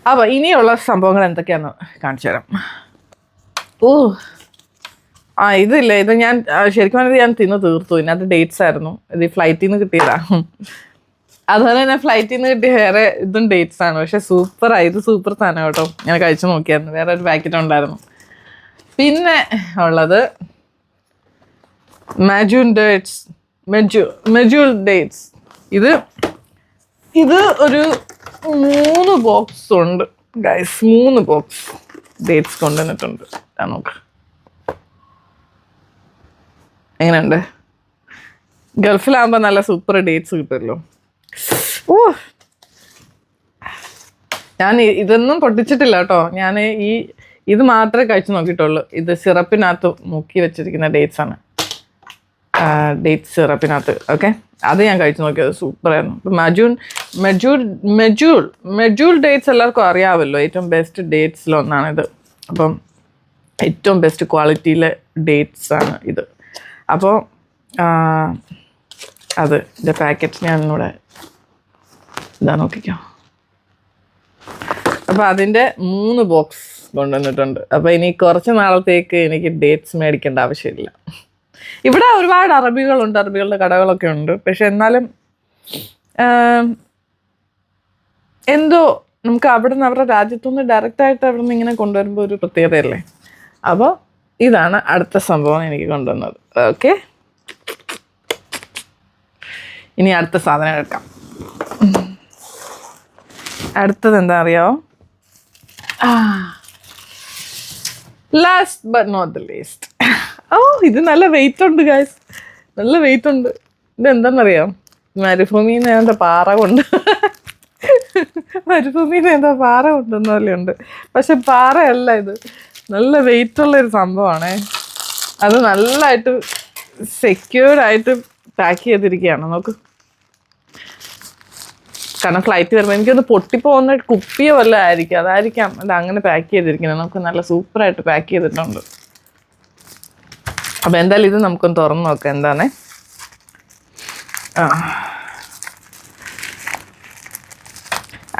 അപ്പോൾ ഇനിയുള്ള സംഭവങ്ങൾ എന്തൊക്കെയാണെന്ന് കാണിച്ചു തരാം. ഇതില്ല, ഇത് ഞാൻ ശരിക്കും പറഞ്ഞത് ഞാൻ തിന്ന് തീർത്തു. ഇതിനകത്ത് ഡേറ്റ്സ് ആയിരുന്നു. ഇത് ഫ്ലൈറ്റിൽ നിന്ന് കിട്ടിയതാണ്. അതുപോലെ തന്നെ ഫ്ലൈറ്റിൽ നിന്ന് കിട്ടിയ വേറെ ഇതും ഡേറ്റ്സ് ആണ്. പക്ഷെ സൂപ്പറായി, ഇത് സൂപ്പർ സാധനം കേട്ടോ. ഞാൻ കഴിച്ചു നോക്കിയായിരുന്നു, വേറെ ഒരു പാക്കറ്റ് ഉണ്ടായിരുന്നു. പിന്നെ ഉള്ളത് മെജൂൾ ഡേറ്റ്സ്. ഇത് ഒരു 3 ബോക്സ് ഉണ്ട് ഗൈസ്. 3 ബോക്സ് ഡേറ്റ്സ് കൊണ്ടുവന്നിട്ടുണ്ട്. നോക്ക് എങ്ങനെയുണ്ട്. ഗൾഫിലാകുമ്പോൾ നല്ല സൂപ്പർ ഡേറ്റ്സ് കിട്ടുമല്ലോ. ഞാൻ ഇതൊന്നും പൊട്ടിച്ചിട്ടില്ല കേട്ടോ. ഞാൻ ഇത് മാത്രമേ കഴിച്ചു നോക്കിയിട്ടുള്ളൂ. ഇത് സിറപ്പിനകത്ത് മുക്കി വെച്ചിരിക്കുന്ന ഡേറ്റ്സ് ആണ്, ഡേറ്റ് സിറപ്പിനകത്ത്. ഓക്കെ, അത് ഞാൻ കഴിച്ചു നോക്കിയത് സൂപ്പറായിരുന്നു. ഇപ്പം മെജൂൾ ഡേറ്റ്സ് എല്ലാവർക്കും അറിയാമല്ലോ, ഏറ്റവും ബെസ്റ്റ് ഡേറ്റ്സിലൊന്നാണിത്. അപ്പം ഏറ്റവും ബെസ്റ്റ് ക്വാളിറ്റിയിലെ ഡേറ്റ്സ് ആണ് ഇത്. അപ്പോൾ ഇതിൻ്റെ പാക്കറ്റ് ഞാൻ ഇവിടെ ഇതാ നോക്കിക്കോ. അപ്പോൾ അതിൻ്റെ 3 ബോക്സ് കൊണ്ടുവന്നിട്ടുണ്ട്. അപ്പോൾ ഇനി കുറച്ച് നാളത്തേക്ക് എനിക്ക് ഡേറ്റ്സ് മേടിക്കേണ്ട ആവശ്യമില്ല. ഇവിടെ ഒരുപാട് അറബികളുണ്ട്, അറബികളുടെ കടകളൊക്കെ ഉണ്ട്. പക്ഷെ എന്നാലും എന്തോ നമുക്ക് അവിടെ നിന്ന് അവരുടെ രാജ്യത്തുനിന്ന് ഡയറക്റ്റായിട്ട് അവിടെ നിന്ന് ഇങ്ങനെ കൊണ്ടുവരുമ്പോൾ ഒരു പ്രത്യേകതയല്ലേ. അപ്പോൾ ഇതാണ് അടുത്ത സംഭവം എനിക്ക് കൊണ്ടുവന്നത്. ഓക്കെ, ഇനി അടുത്ത സാധനം എടുക്കാം. അടുത്തത് എന്താ അറിയാമോ? Last but not the least. ഇത് നല്ല വെയിറ്റ് ഉണ്ട് ഗൈസ്, നല്ല വെയിറ്റ് ഉണ്ട്. ഇത് എന്താണെന്നറിയാം? മരുഭൂമിന്ന് എന്താ പാറ കൊണ്ട് മരുഭൂമിന്ന് എന്താ പാറ കൊണ്ടുവന്ന പോലെയുണ്ട്. പക്ഷെ പാറയല്ല ഇത്, നല്ല വെയിറ്റ് ഉള്ളൊരു സംഭവമാണേ. അത് നല്ലതായിട്ട് സെക്യൂർഡായിട്ട് പാക്ക് ചെയ്തിരിക്കുകയാണ്. നോക്ക്, കാരണം ഫ്ലൈറ്റ് വരുമ്പോൾ എനിക്കൊന്ന് പൊട്ടിപ്പോകുന്ന കുപ്പിയോ വല്ല ആയിരിക്കും, അതായിരിക്കാം അത് അങ്ങനെ പാക്ക് ചെയ്തിരിക്കുന്നത്. നമുക്ക് നല്ല സൂപ്പറായിട്ട് പാക്ക് ചെയ്തിട്ടുണ്ട്. അപ്പം എന്തായാലും ഇത് നമുക്കൊന്ന് തുറന്ന് നോക്കാം എന്താണേ.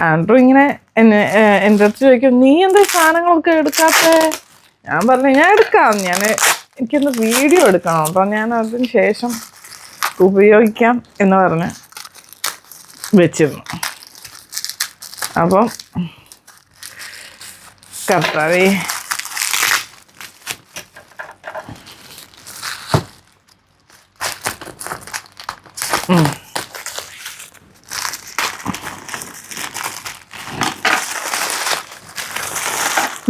ആൻഡ്രൂ ഇങ്ങനെ എൻ്റെ അടുത്ത് ചോദിക്കും, നീ എന്താ സാധനങ്ങളൊക്കെ എടുക്കാത്ത? ഞാൻ പറഞ്ഞു ഞാൻ എടുക്കാം, എനിക്കൊന്ന് വീഡിയോ എടുക്കണം, അപ്പം ഞാൻ അതിന് ശേഷം ഉപയോഗിക്കാം എന്ന് പറഞ്ഞ് വെച്ചിരുന്നു. അപ്പം കർത്താവേ,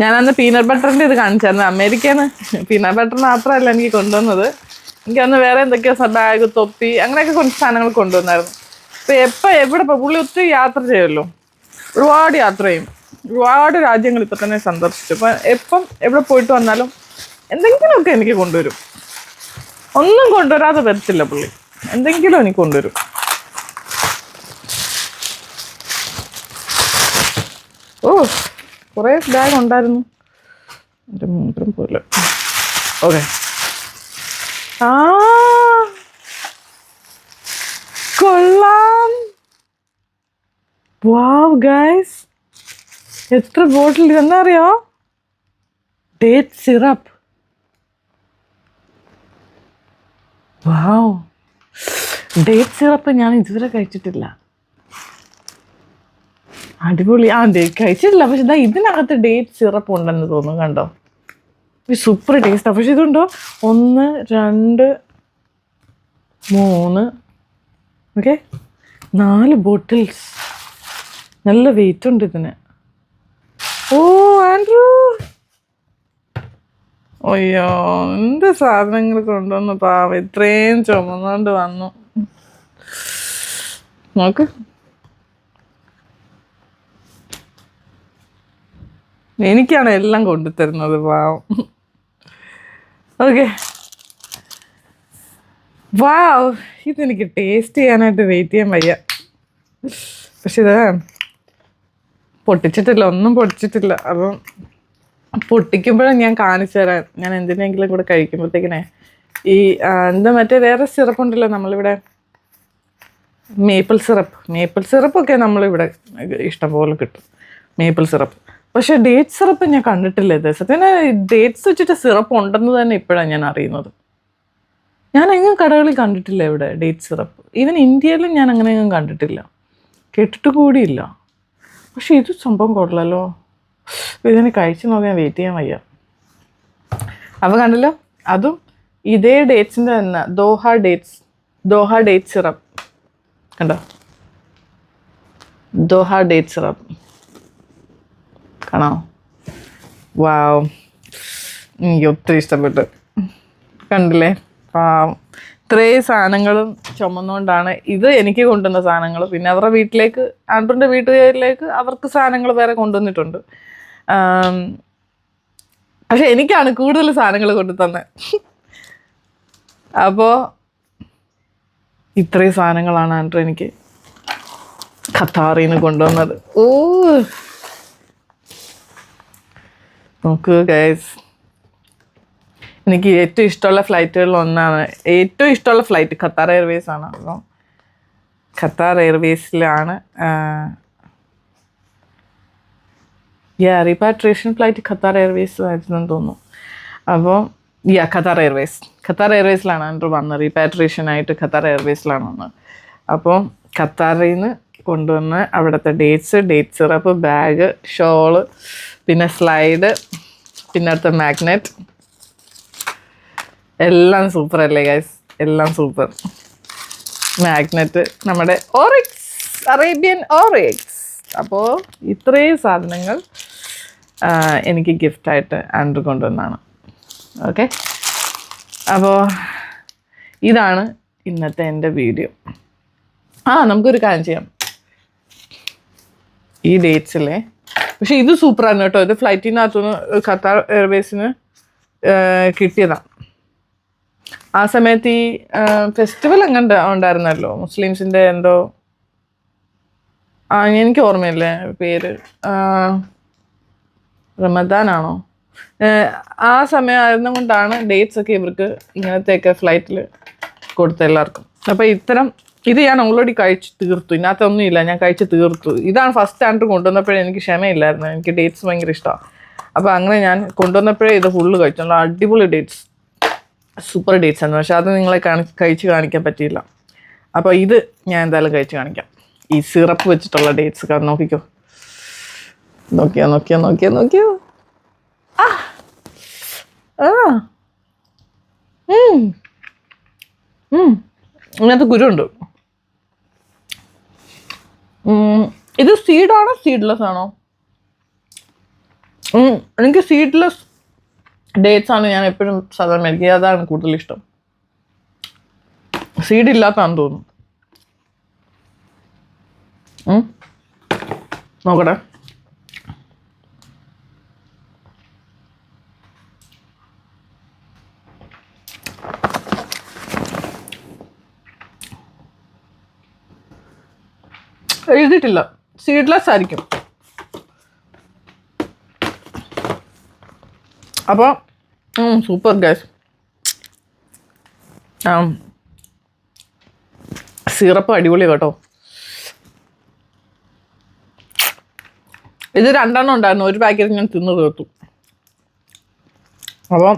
ഞാനന്ന് പീനട്ട് ബട്ടറിൻ്റെ ഇത് കാണിച്ചായിരുന്നു. അമേരിക്കന്ന് പീനട്ട് ബട്ടർ മാത്രമല്ല എനിക്ക് കൊണ്ടുവന്നത്, എനിക്കന്ന് വേറെ എന്തൊക്കെയോ ബാഗ്, തൊപ്പി, അങ്ങനെയൊക്കെ കുറച്ച് സാധനങ്ങൾ കൊണ്ടുവന്നായിരുന്നു. അപ്പോൾ എവിടെ ഇപ്പോൾ പുള്ളി ഒത്തിരി യാത്ര ചെയ്യുമല്ലോ, ഒരുപാട് യാത്ര ചെയ്യും, ഒരുപാട് രാജ്യങ്ങൾ ഇപ്പം തന്നെ സന്ദർശിച്ചു. അപ്പം എപ്പം എവിടെ പോയിട്ട് വന്നാലും എന്തെങ്കിലുമൊക്കെ എനിക്ക് കൊണ്ടുവരും. ഒന്നും കൊണ്ടുവരാതെ വരത്തില്ല പുള്ളി, എന്തെങ്കിലും എനിക്ക് കൊണ്ടുവരും. ഓ, കുറേ ബാഗ് ഉണ്ടായിരുന്നു, എൻ്റെ മൂത്രം പോലെ. ഓക്കെ, കൊള്ളാം. വാവ് ഗൈസ്, എത്ര ബോട്ടിൽ ഇതെന്നാ അറിയോ? Date syrup. Wow, date syrup ഞാൻ ഇതുവരെ കഴിച്ചിട്ടില്ല. അടിപൊളി. കഴിച്ചിട്ടില്ല, പക്ഷെ ഇതാ ഇതിനകത്ത് ഡേറ്റ് സിറപ്പ് ഉണ്ടെന്ന് തോന്നുന്നു. കണ്ടോ, സൂപ്പർ ടേസ്റ്റാണ്. പക്ഷെ ഇതുണ്ടോ, 1, 2, 3, ഓക്കെ, 4 ബോട്ടിൽസ്. നല്ല വെയിറ്റ് ഉണ്ട് ഇതിന്. ഓ ആൻഡ്രൂ, അയ്യോ എന്ത് സാധനങ്ങൾ കൊണ്ടുവന്നു പാവം, ഇത്രയും ചുമന്നുകൊണ്ട് വന്നു. നോക്ക്, എനിക്കാണ് എല്ലാം കൊണ്ടുതരുന്നത് പാവം. ഓക്കെ, വാവ്, ഇതെനിക്ക് ടേസ്റ്റ് ചെയ്യാനായിട്ട് വെയിറ്റ് ചെയ്യാൻ വയ്യ. പക്ഷെ ഇത് പൊട്ടിച്ചിട്ടില്ല, ഒന്നും പൊട്ടിച്ചിട്ടില്ല. അപ്പം പൊട്ടിക്കുമ്പോഴും ഞാൻ കാണിച്ചു തരാം. ഞാൻ എന്തിനെങ്കിലും കൂടെ കഴിക്കുമ്പോഴത്തേക്കിനെ ഈ എന്താ മറ്റേ വേറെ സിറപ്പുണ്ടല്ലോ നമ്മളിവിടെ, മേപ്പിൾ സിറപ്പൊക്കെ നമ്മളിവിടെ ഇഷ്ടംപോലെ കിട്ടും, മേപ്പിൾ സിറപ്പ്. പക്ഷെ ഡേറ്റ് സിറപ്പ് ഞാൻ കണ്ടിട്ടില്ല. ഇത് സത്യത്തിന് ഡേറ്റ്സ് വെച്ചിട്ട് സിറപ്പ് ഉണ്ടെന്ന് തന്നെ ഇപ്പോഴാണ് ഞാൻ അറിയുന്നത്. ഞാൻ എങ്ങും കടകളിൽ കണ്ടിട്ടില്ല ഇവിടെ ഡേറ്റ് സിറപ്പ്. ഈവൻ ഇന്ത്യയിലും ഞാൻ അങ്ങനെയൊന്നും കണ്ടിട്ടില്ല, കേട്ടിട്ട് കൂടിയില്ല. പക്ഷെ ഇത് സംഭവം കൊള്ളാലോ. ഇതിന് കഴിച്ച് നോക്കാൻ വെയിറ്റ് ചെയ്യാൻ വയ്യ. അപ്പോൾ കണ്ടല്ലോ, അതും ഇതേ ഡേറ്റ്സിൻ്റെ തന്നെ ദോഹ ഡേറ്റ് സിറപ്പ് കണ്ടോ, ദോഹ ഡേറ്റ് സിറപ്പ് കാണോ. വാവ്, എനിക്ക് ഒത്തിരി ഇഷ്ടപ്പെട്ടു. കണ്ടില്ലേ, ഇത്രയും സാധനങ്ങളും ചുമന്നുകൊണ്ടാണ് ഇത് എനിക്ക് കൊണ്ടുവന്ന സാധനങ്ങൾ. പിന്നെ അവരുടെ വീട്ടിലേക്ക്, ആൻഡ്രൂൻ്റെ വീട്ടുകാരിലേക്ക് അവർക്ക് സാധനങ്ങൾ വേറെ കൊണ്ടുവന്നിട്ടുണ്ട്. പക്ഷെ എനിക്കാണ് കൂടുതൽ സാധനങ്ങൾ കൊണ്ടു തന്നെ. അപ്പോൾ ഇത്രയും സാധനങ്ങളാണ് ആൻഡ്രൂ എനിക്ക് ഖത്താറിൽ നിന്ന് കൊണ്ടുവന്നത്. ഓ നോക്കൂ ഗൈസ്, എനിക്ക് ഏറ്റവും ഇഷ്ടമുള്ള ഫ്ലൈറ്റുകളിൽ ഒന്നാണ്, ഏറ്റവും ഇഷ്ടമുള്ള ഫ്ലൈറ്റ് ഖത്താർ എയർവേസ് ആണ്. അപ്പം ഖത്താർ എയർവേസിലാണ് റീപാട്രിയേഷൻ ഫ്ലൈറ്റ് ഖത്താർ എയർവേസ് ആയിരുന്നെന്ന് തോന്നുന്നു. അപ്പോൾ ഖത്താർ എയർവേസിലാണ് ആൻഡ്രൂ വന്നത്, റീപാട്രിയേഷനായിട്ട് ഖത്താർ എയർവേസിലാണ് വന്നത്. അപ്പോൾ ഖത്താറിൽ നിന്ന് കൊണ്ടുവന്ന് അവിടുത്തെ ഡേറ്റ് സിറപ്പ്, ബാഗ്, ഷോള്, പിന്നെ സ്ലൈഡ്, പിന്നെ അടുത്ത മാഗ്നറ്റ്, എല്ലാം സൂപ്പർ അല്ലേ ഗൈസ്, എല്ലാം സൂപ്പർ. മാഗ്നറ്റ് നമ്മുടെ അറേബ്യൻ ഓറിക്സ്. അപ്പോൾ ഇത്രയും സാധനങ്ങൾ എനിക്ക് ഗിഫ്റ്റായിട്ട് ആൻഡ്രൂ കൊണ്ടുവന്നതാണ്. ഓക്കെ, അപ്പോൾ ഇതാണ് ഇന്നത്തെ എൻ്റെ വീഡിയോ. നമുക്കൊരു കാര്യം ചെയ്യാം. ഈ ഡേറ്റ്സിലെ പക്ഷെ ഇത് സൂപ്പറാണ് കേട്ടോ. ഇത് ഫ്ലൈറ്റിനകത്തുനിന്ന് ഖത്താർ എയർവേസിന് കിട്ടിയതാണ്. ആ സമയത്ത് ഈ ഫെസ്റ്റിവൽ അങ്ങനെ ഉണ്ടായിരുന്നല്ലോ, മുസ്ലിംസിൻ്റെ എന്തോ, എനിക്ക് ഓർമ്മയില്ലേ പേര്, റമദാനാണോ, ആ സമയമായിരുന്ന കൊണ്ടാണ് ഡേറ്റ്സ് ഒക്കെ ഇവർക്ക് ഇങ്ങനത്തെയൊക്കെ ഫ്ലൈറ്റിൽ കൊടുത്ത എല്ലാവർക്കും. അപ്പോൾ ഇത് ഞാൻ ഓൾറെഡി കഴിച്ച് തീർത്തു. ഇതിനകത്തൊന്നും ഇല്ല, ഞാൻ കഴിച്ച് തീർത്തു. ഇതാണ് ഫസ്റ്റ് സ്റ്റാൻഡേർഡ് കൊണ്ടുവന്നപ്പോഴേ എനിക്ക് ക്ഷമയില്ലായിരുന്നു. എനിക്ക് ഡേറ്റ്സ് ഭയങ്കര ഇഷ്ടമാണ്. അപ്പോൾ അങ്ങനെ ഞാൻ കൊണ്ടുവന്നപ്പോഴേ ഇത് ഫുള്ള് കഴിച്ചു. നല്ല അടിപൊളി ഡേറ്റ്സ്, സൂപ്പർ ഡേറ്റ്സ് ആണ്. പക്ഷെ അത് നിങ്ങളെ കഴിച്ച് കാണിക്കാൻ പറ്റിയില്ല. അപ്പോൾ ഇത് ഞാൻ എന്തായാലും കഴിച്ച് കാണിക്കാം. ഈ സിറപ്പ് വെച്ചിട്ടുള്ള ഡേറ്റ്സ് കാരണം നോക്കിക്കോ. നോക്കിയോ. ഇതിനകത്ത് കുരുണ്ട്. ഇത് സീഡാണോ സീഡ്ലെസ് ആണോ? എനിക്ക് സീഡ്ലെസ് ഡേറ്റ്സ് ആണ് ഞാൻ എപ്പോഴും സാധാരണ മേടിക്കുക. അതാണ് കൂടുതൽ ഇഷ്ടം. സീഡ് ഇല്ലാത്താണെന്ന് തോന്നുന്നു. നോക്കട്ടെ. എഴുതിയിട്ടില്ല, സീഡ്ലെസ് ആയിരിക്കും. അപ്പോൾ സൂപ്പർ ഗൈസ്. സിറപ്പ് അടിപൊളി കേട്ടോ. ഇത് 2 എണ്ണം ഉണ്ടായിരുന്നു. ഒരു പാക്കറ്റ് ഞാൻ തിന്നു തീർത്തു. അപ്പം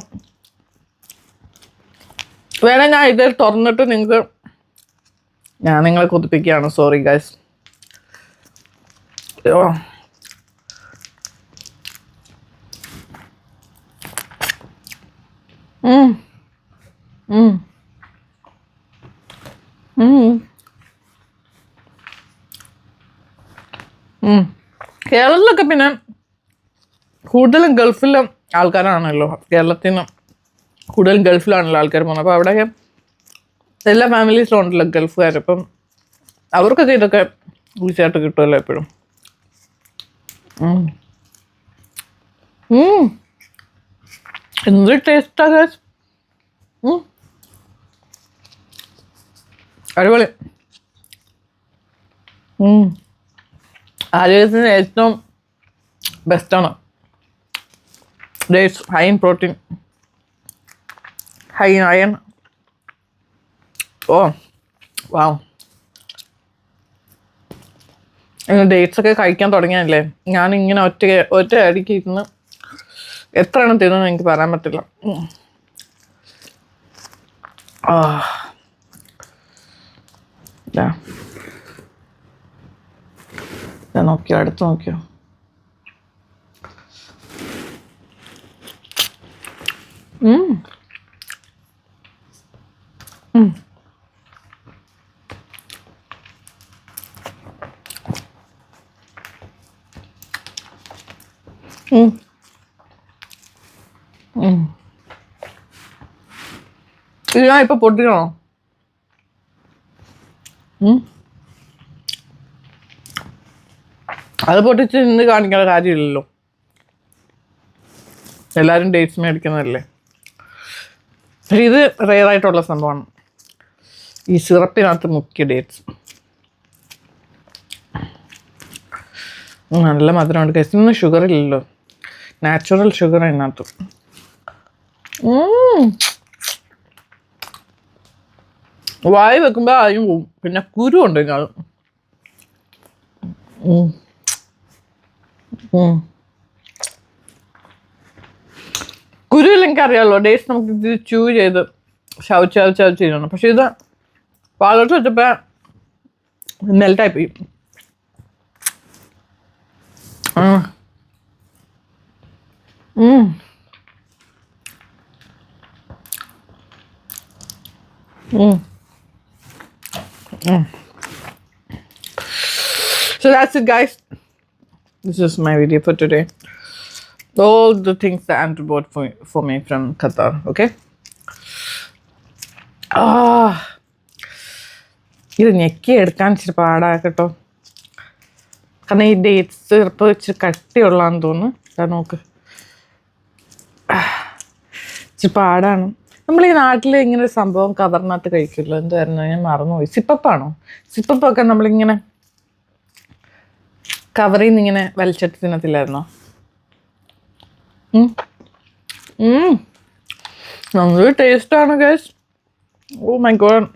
വേണേൽ ഞാൻ ഇതിൽ തുറന്നിട്ട് ഞാൻ നിങ്ങളെ കൊതിപ്പിക്കുകയാണ്. Sorry guys. കേരളത്തിലൊക്കെ പിന്നെ കൂടുതലും ഗൾഫിലും ആൾക്കാരാണല്ലോ. കേരളത്തിന് കൂടുതലും ഗൾഫിലാണല്ലോ ആൾക്കാർ പോകുന്നത്. അപ്പോൾ അവിടെയൊക്കെ എല്ലാ ഫാമിലീസിലും ഉണ്ടല്ലോ ഗൾഫുകാർ. അപ്പം അവർക്കൊക്കെ ഇതൊക്കെ ഈസിയായിട്ട് കിട്ടുമല്ലോ എപ്പോഴും. എന്ത് ടേസ്റ്റാ ഗൈസ്. അടിപൊളി. ആരോഗ്യത്തിന് ഏറ്റവും ബെസ്റ്റാണ് dates. High in protein, high in iron. Wow. Dates ഒക്കെ കഴിക്കാൻ തുടങ്ങിയല്ലേ. ഞാനിങ്ങനെ ഒറ്റ അടിക്ക് ഇരുന്ന് എത്ര എണ്ണം തിന്നെന്ന് എനിക്ക് പറയാൻ പറ്റില്ല. നോക്കിയോ, അടുത്ത് നോക്കിയോ. ഇത് ഞാൻ ഇപ്പൊ പൊട്ടിക്കണോ? അത് പൊട്ടിച്ച് ഇന്ന് കാണിക്കേണ്ട കാര്യമില്ലല്ലോ. എല്ലാവരും ഡേറ്റ്സ് മേടിക്കുന്നതല്ലേ. പക്ഷെ ഇത് റെയറായിട്ടുള്ള സംഭവമാണ്, ഈ സിറപ്പിനകത്ത് മുക്കിയ ഡേറ്റ്സ്. നല്ല മധുരമുണ്ട്. കഴിച്ചൊന്നും ഷുഗർ ഇല്ലല്ലോ, നാച്ചുറൽ ഷുഗർ അതിനകത്ത്. വായി വെക്കുമ്പോൾ ആയും പോവും. പിന്നെ കുരു ഉണ്ട് ഇതിനകത്ത്. കുരുവിൽ എനിക്കറിയാമല്ലോ, ഡേറ്റ്സ് നമുക്ക് ഇത് ചൂ ചെയ്ത് ചവച്ച് ചെയ്യണം. പക്ഷെ ഇത് പാലോട്ട് വെച്ചപ്പോൾ മെൽറ്റായി പോയി. So that's it guys, this is my video for today. All the things that Andrew bought for me from Qatar. Okay, ഇത് ഞെക്കി എടുക്കാൻ ഇച്ചിരി പാടാകട്ടോ, കാരണം ഈ ഡേറ്റ്സ് ചിലപ്പോൾ ഇച്ചിരി കട്ടിയുള്ളതാന്ന് തോന്നുന്നു. അതാ നോക്ക്, ഇച്ചിരി പാടാണ്. നമ്മൾ ഈ നാട്ടിൽ ഇങ്ങനെ ഒരു സംഭവം കവറിനകത്ത് കഴിക്കുമല്ലോ, എന്തായിരുന്നു ഞാൻ മറന്നുപോയി, സിപ്പപ്പാണോ? സിപ്പപ്പൊക്കെ നമ്മളിങ്ങനെ കവറിൽ നിന്ന് ഇങ്ങനെ വലിച്ചിട്ട് തിന്നത്തില്ലായിരുന്നോ? നല്ലൊരു ടേസ്റ്റാണ് ഗൈസ്. Oh my God.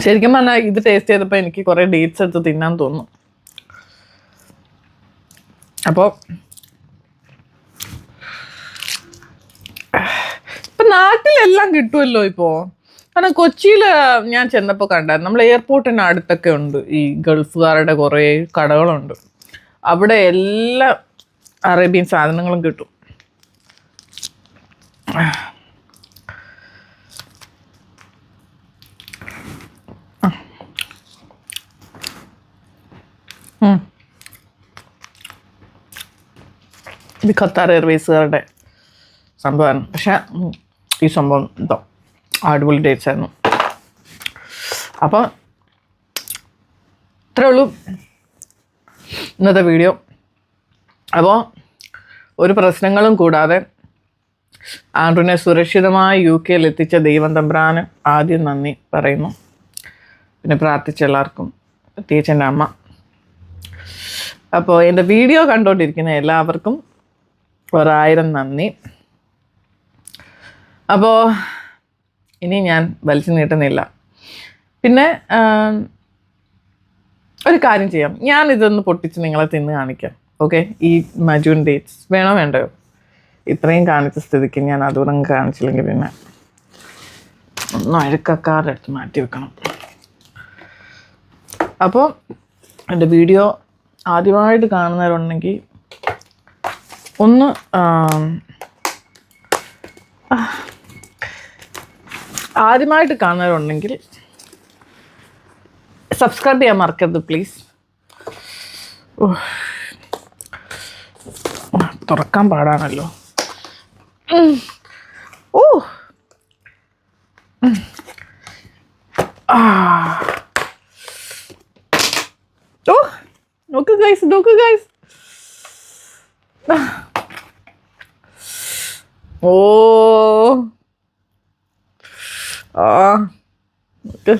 ശരിക്കും പറഞ്ഞാൽ ഇത് ടേസ്റ്റ് ചെയ്തപ്പോൾ എനിക്ക് കുറേ ഡേറ്റ്സ് എടുത്ത് തിന്നാൻ തോന്നുന്നു. അപ്പോൾ ഇപ്പം നാട്ടിലെല്ലാം കിട്ടുമല്ലോ ഇപ്പോൾ. കാരണം കൊച്ചിയിൽ ഞാൻ ചെന്നപ്പോൾ കണ്ടായിരുന്നു, നമ്മൾ എയർപോർട്ടിന് അടുത്തൊക്കെ ഉണ്ട് ഈ ഗൾഫുകാരുടെ കുറേ കടകളുണ്ട്. അവിടെ എല്ലാ അറേബ്യൻ സാധനങ്ങളും കിട്ടും. ഇത് ഖത്താർ എയർവേസുകാരുടെ സംഭവമാണ്. പക്ഷെ ഈ സംഭവം എന്തോ അടിപൊളി ഡേറ്റ്സ് ആയിരുന്നു. അപ്പോൾ ഇത്രേ ഉള്ളൂ ഇന്നത്തെ വീഡിയോ. അപ്പോൾ ഒരു പ്രശ്നങ്ങളും കൂടാതെ ആൻഡ്രൂനെ സുരക്ഷിതമായി UK എത്തിച്ച ദൈവം തമ്പുരാന് ആദ്യം നന്ദി പറയുന്നു. പിന്നെ പ്രാർത്ഥിച്ച എല്ലാവർക്കും, പ്രത്യേകിച്ച് എൻ്റെ അമ്മ. അപ്പോൾ എൻ്റെ വീഡിയോ കണ്ടുകൊണ്ടിരിക്കുന്ന എല്ലാവർക്കും 1000 നന്ദി. അപ്പോൾ ഇനി ഞാൻ വലിച്ചു നീട്ടുന്നില്ല. പിന്നെ ഒരു കാര്യം ചെയ്യാം, ഞാനിതൊന്ന് പൊട്ടിച്ച് നിങ്ങളെ തിന്ന് കാണിക്കാം. ഓക്കെ, ഈ മജൂൻ ഡേറ്റ്സ് വേണോ വേണ്ടയോ? ഇത്രയും കാണിച്ച സ്ഥിതിക്ക് ഞാൻ അതുകൂടെ കാണിച്ചില്ലെങ്കിൽ പിന്നെ ഒന്ന് അഴുക്കക്കാരുടെ അടുത്ത് മാറ്റി വെക്കണം. അപ്പോൾ എൻ്റെ വീഡിയോ ആദ്യമായിട്ട് കാണുന്നവരുണ്ടെങ്കിൽ ഒന്ന് സബ്സ്ക്രൈബ് ചെയ്യാൻ മറക്കരുത് പ്ലീസ്. തുറക്കാൻ പാടാണല്ലോ. ഓ ഓ നോക്ക് ഗൈസ്, നോക്ക് ഗൈസ്. ഓ ആ നോക്ക്.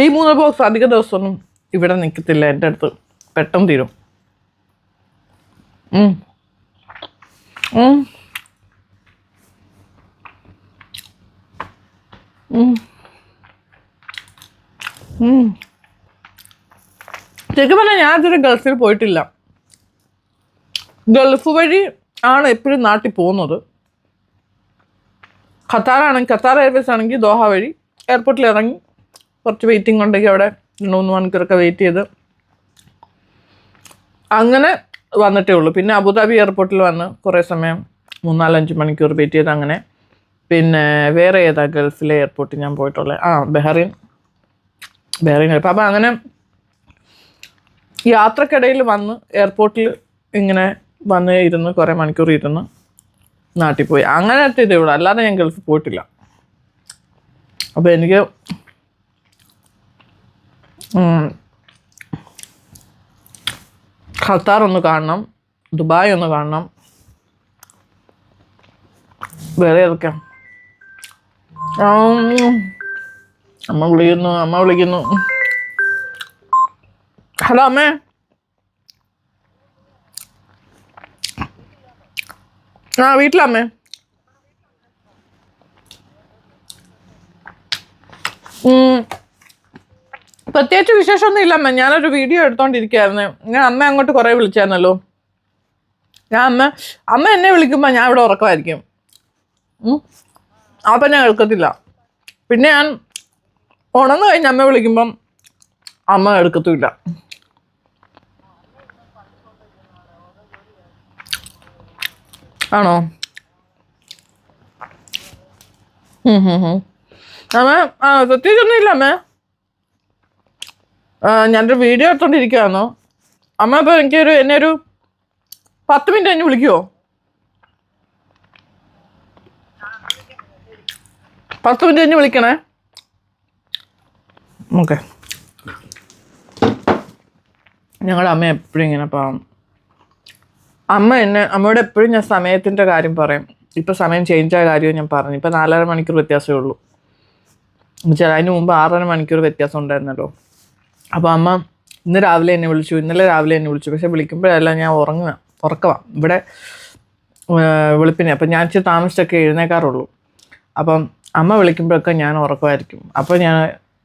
ഈ 3 ബോക്സ് അധിക ദിവസമൊന്നും ഇവിടെ നിൽക്കത്തില്ല, എൻ്റെ അടുത്ത് പെട്ടെന്ന് തീരും. ശരിക്കും പറഞ്ഞാൽ ഞാൻ ഇതുവരെ ഗൾഫിൽ പോയിട്ടില്ല. ഗൾഫ് വഴി ആണ് എപ്പോഴും നാട്ടിൽ പോകുന്നത്. ഖത്താർ എയർവേസ് ആണെങ്കിൽ ദോഹ വഴി എയർപോർട്ടിൽ ഇറങ്ങി കുറച്ച് വെയിറ്റിംഗ് ഉണ്ടെങ്കിൽ അവിടെ 3 മണിക്കൂറൊക്കെ വെയിറ്റ് ചെയ്ത് അങ്ങനെ വന്നിട്ടേ ഉള്ളൂ. പിന്നെ അബുദാബി എയർപോർട്ടിൽ വന്ന് കുറേ സമയം 3-4-5 മണിക്കൂർ വെയിറ്റ് ചെയ്ത് അങ്ങനെ. പിന്നെ വേറെ ഏതാ ഗൾഫിലെ എയർപോർട്ടിൽ ഞാൻ പോയിട്ടുള്ളത്? Bahrain airport. അപ്പം അങ്ങനെ യാത്രക്കിടയിൽ വന്ന് എയർപോർട്ടിൽ ഇങ്ങനെ വന്ന് ഇരുന്ന് കുറേ മണിക്കൂർ ഇരുന്ന് നാട്ടിൽ പോയി. അങ്ങനത്തെ ഇതേ ഉള്ളൂ, അല്ലാതെ ഞാൻ ഗൾഫിൽ പോയിട്ടില്ല. അപ്പോൾ എനിക്ക് ഖത്താർ ഒന്ന് കാണണം, ദുബായ് ഒന്ന് കാണണം. വേറെ ഏതൊക്കെയാണ്? അമ്മ വിളിക്കുന്നു. ഹലോ അമ്മേ. വീട്ടിലമ്മേ. പ്രത്യേകിച്ച് വിശേഷമൊന്നും ഇല്ല അമ്മ. ഞാനൊരു വീഡിയോ എടുത്തോണ്ടിരിക്കുകയായിരുന്നു. ഞാൻ അമ്മ അങ്ങോട്ട് കുറേ വിളിച്ചായിരുന്നല്ലോ. അമ്മ എന്നെ വിളിക്കുമ്പോൾ ഞാൻ ഇവിടെ ഉറക്കമായിരിക്കും. അപ്പം ഞാൻ എടുക്കത്തില്ല. പിന്നെ ഞാൻ ഉണർന്നു കഴിഞ്ഞ് അമ്മ വിളിക്കുമ്പം അമ്മ എടുക്കത്തുമില്ല. ആണോ? അമ്മ പ്രത്യേകിച്ചൊന്നും ഇല്ല അമ്മ. ഞാനൊരു വീഡിയോ എടുത്തോണ്ടിരിക്കുകയാണോ അമ്മ. ഇപ്പോൾ എന്നെ ഒരു 10 മിനിറ്റ് കഴിഞ്ഞ് വിളിക്കുമോ? 10 മിനിറ്റ് കഴിഞ്ഞ് വിളിക്കണേ. ഓക്കെ. ഞങ്ങളുടെ അമ്മ എപ്പോഴും ഇങ്ങനെ പാവം. അമ്മയോട് എപ്പോഴും ഞാൻ സമയത്തിൻ്റെ കാര്യം പറയും. ഇപ്പോൾ സമയം ചേഞ്ചായ കാര്യവും ഞാൻ പറഞ്ഞു. ഇപ്പോൾ 4.5 മണിക്കൂർ വ്യത്യാസമേ ഉള്ളൂ. അതിന് മുമ്പ് 6.5 മണിക്കൂർ വ്യത്യാസം ഉണ്ടായിരുന്നല്ലോ. അപ്പോൾ അമ്മ ഇന്നലെ രാവിലെ എന്നെ വിളിച്ചു. പക്ഷെ വിളിക്കുമ്പോഴെല്ലാം ഞാൻ ഉറക്കമാണ് ഇവിടെ വെളുപ്പിനെ. അപ്പം ഞാൻ ഇച്ചിരി താമസിച്ചൊക്കെ എഴുന്നേക്കാറുള്ളൂ. അപ്പം അമ്മ വിളിക്കുമ്പോഴൊക്കെ ഞാൻ ഉറക്കമായിരിക്കും. അപ്പോൾ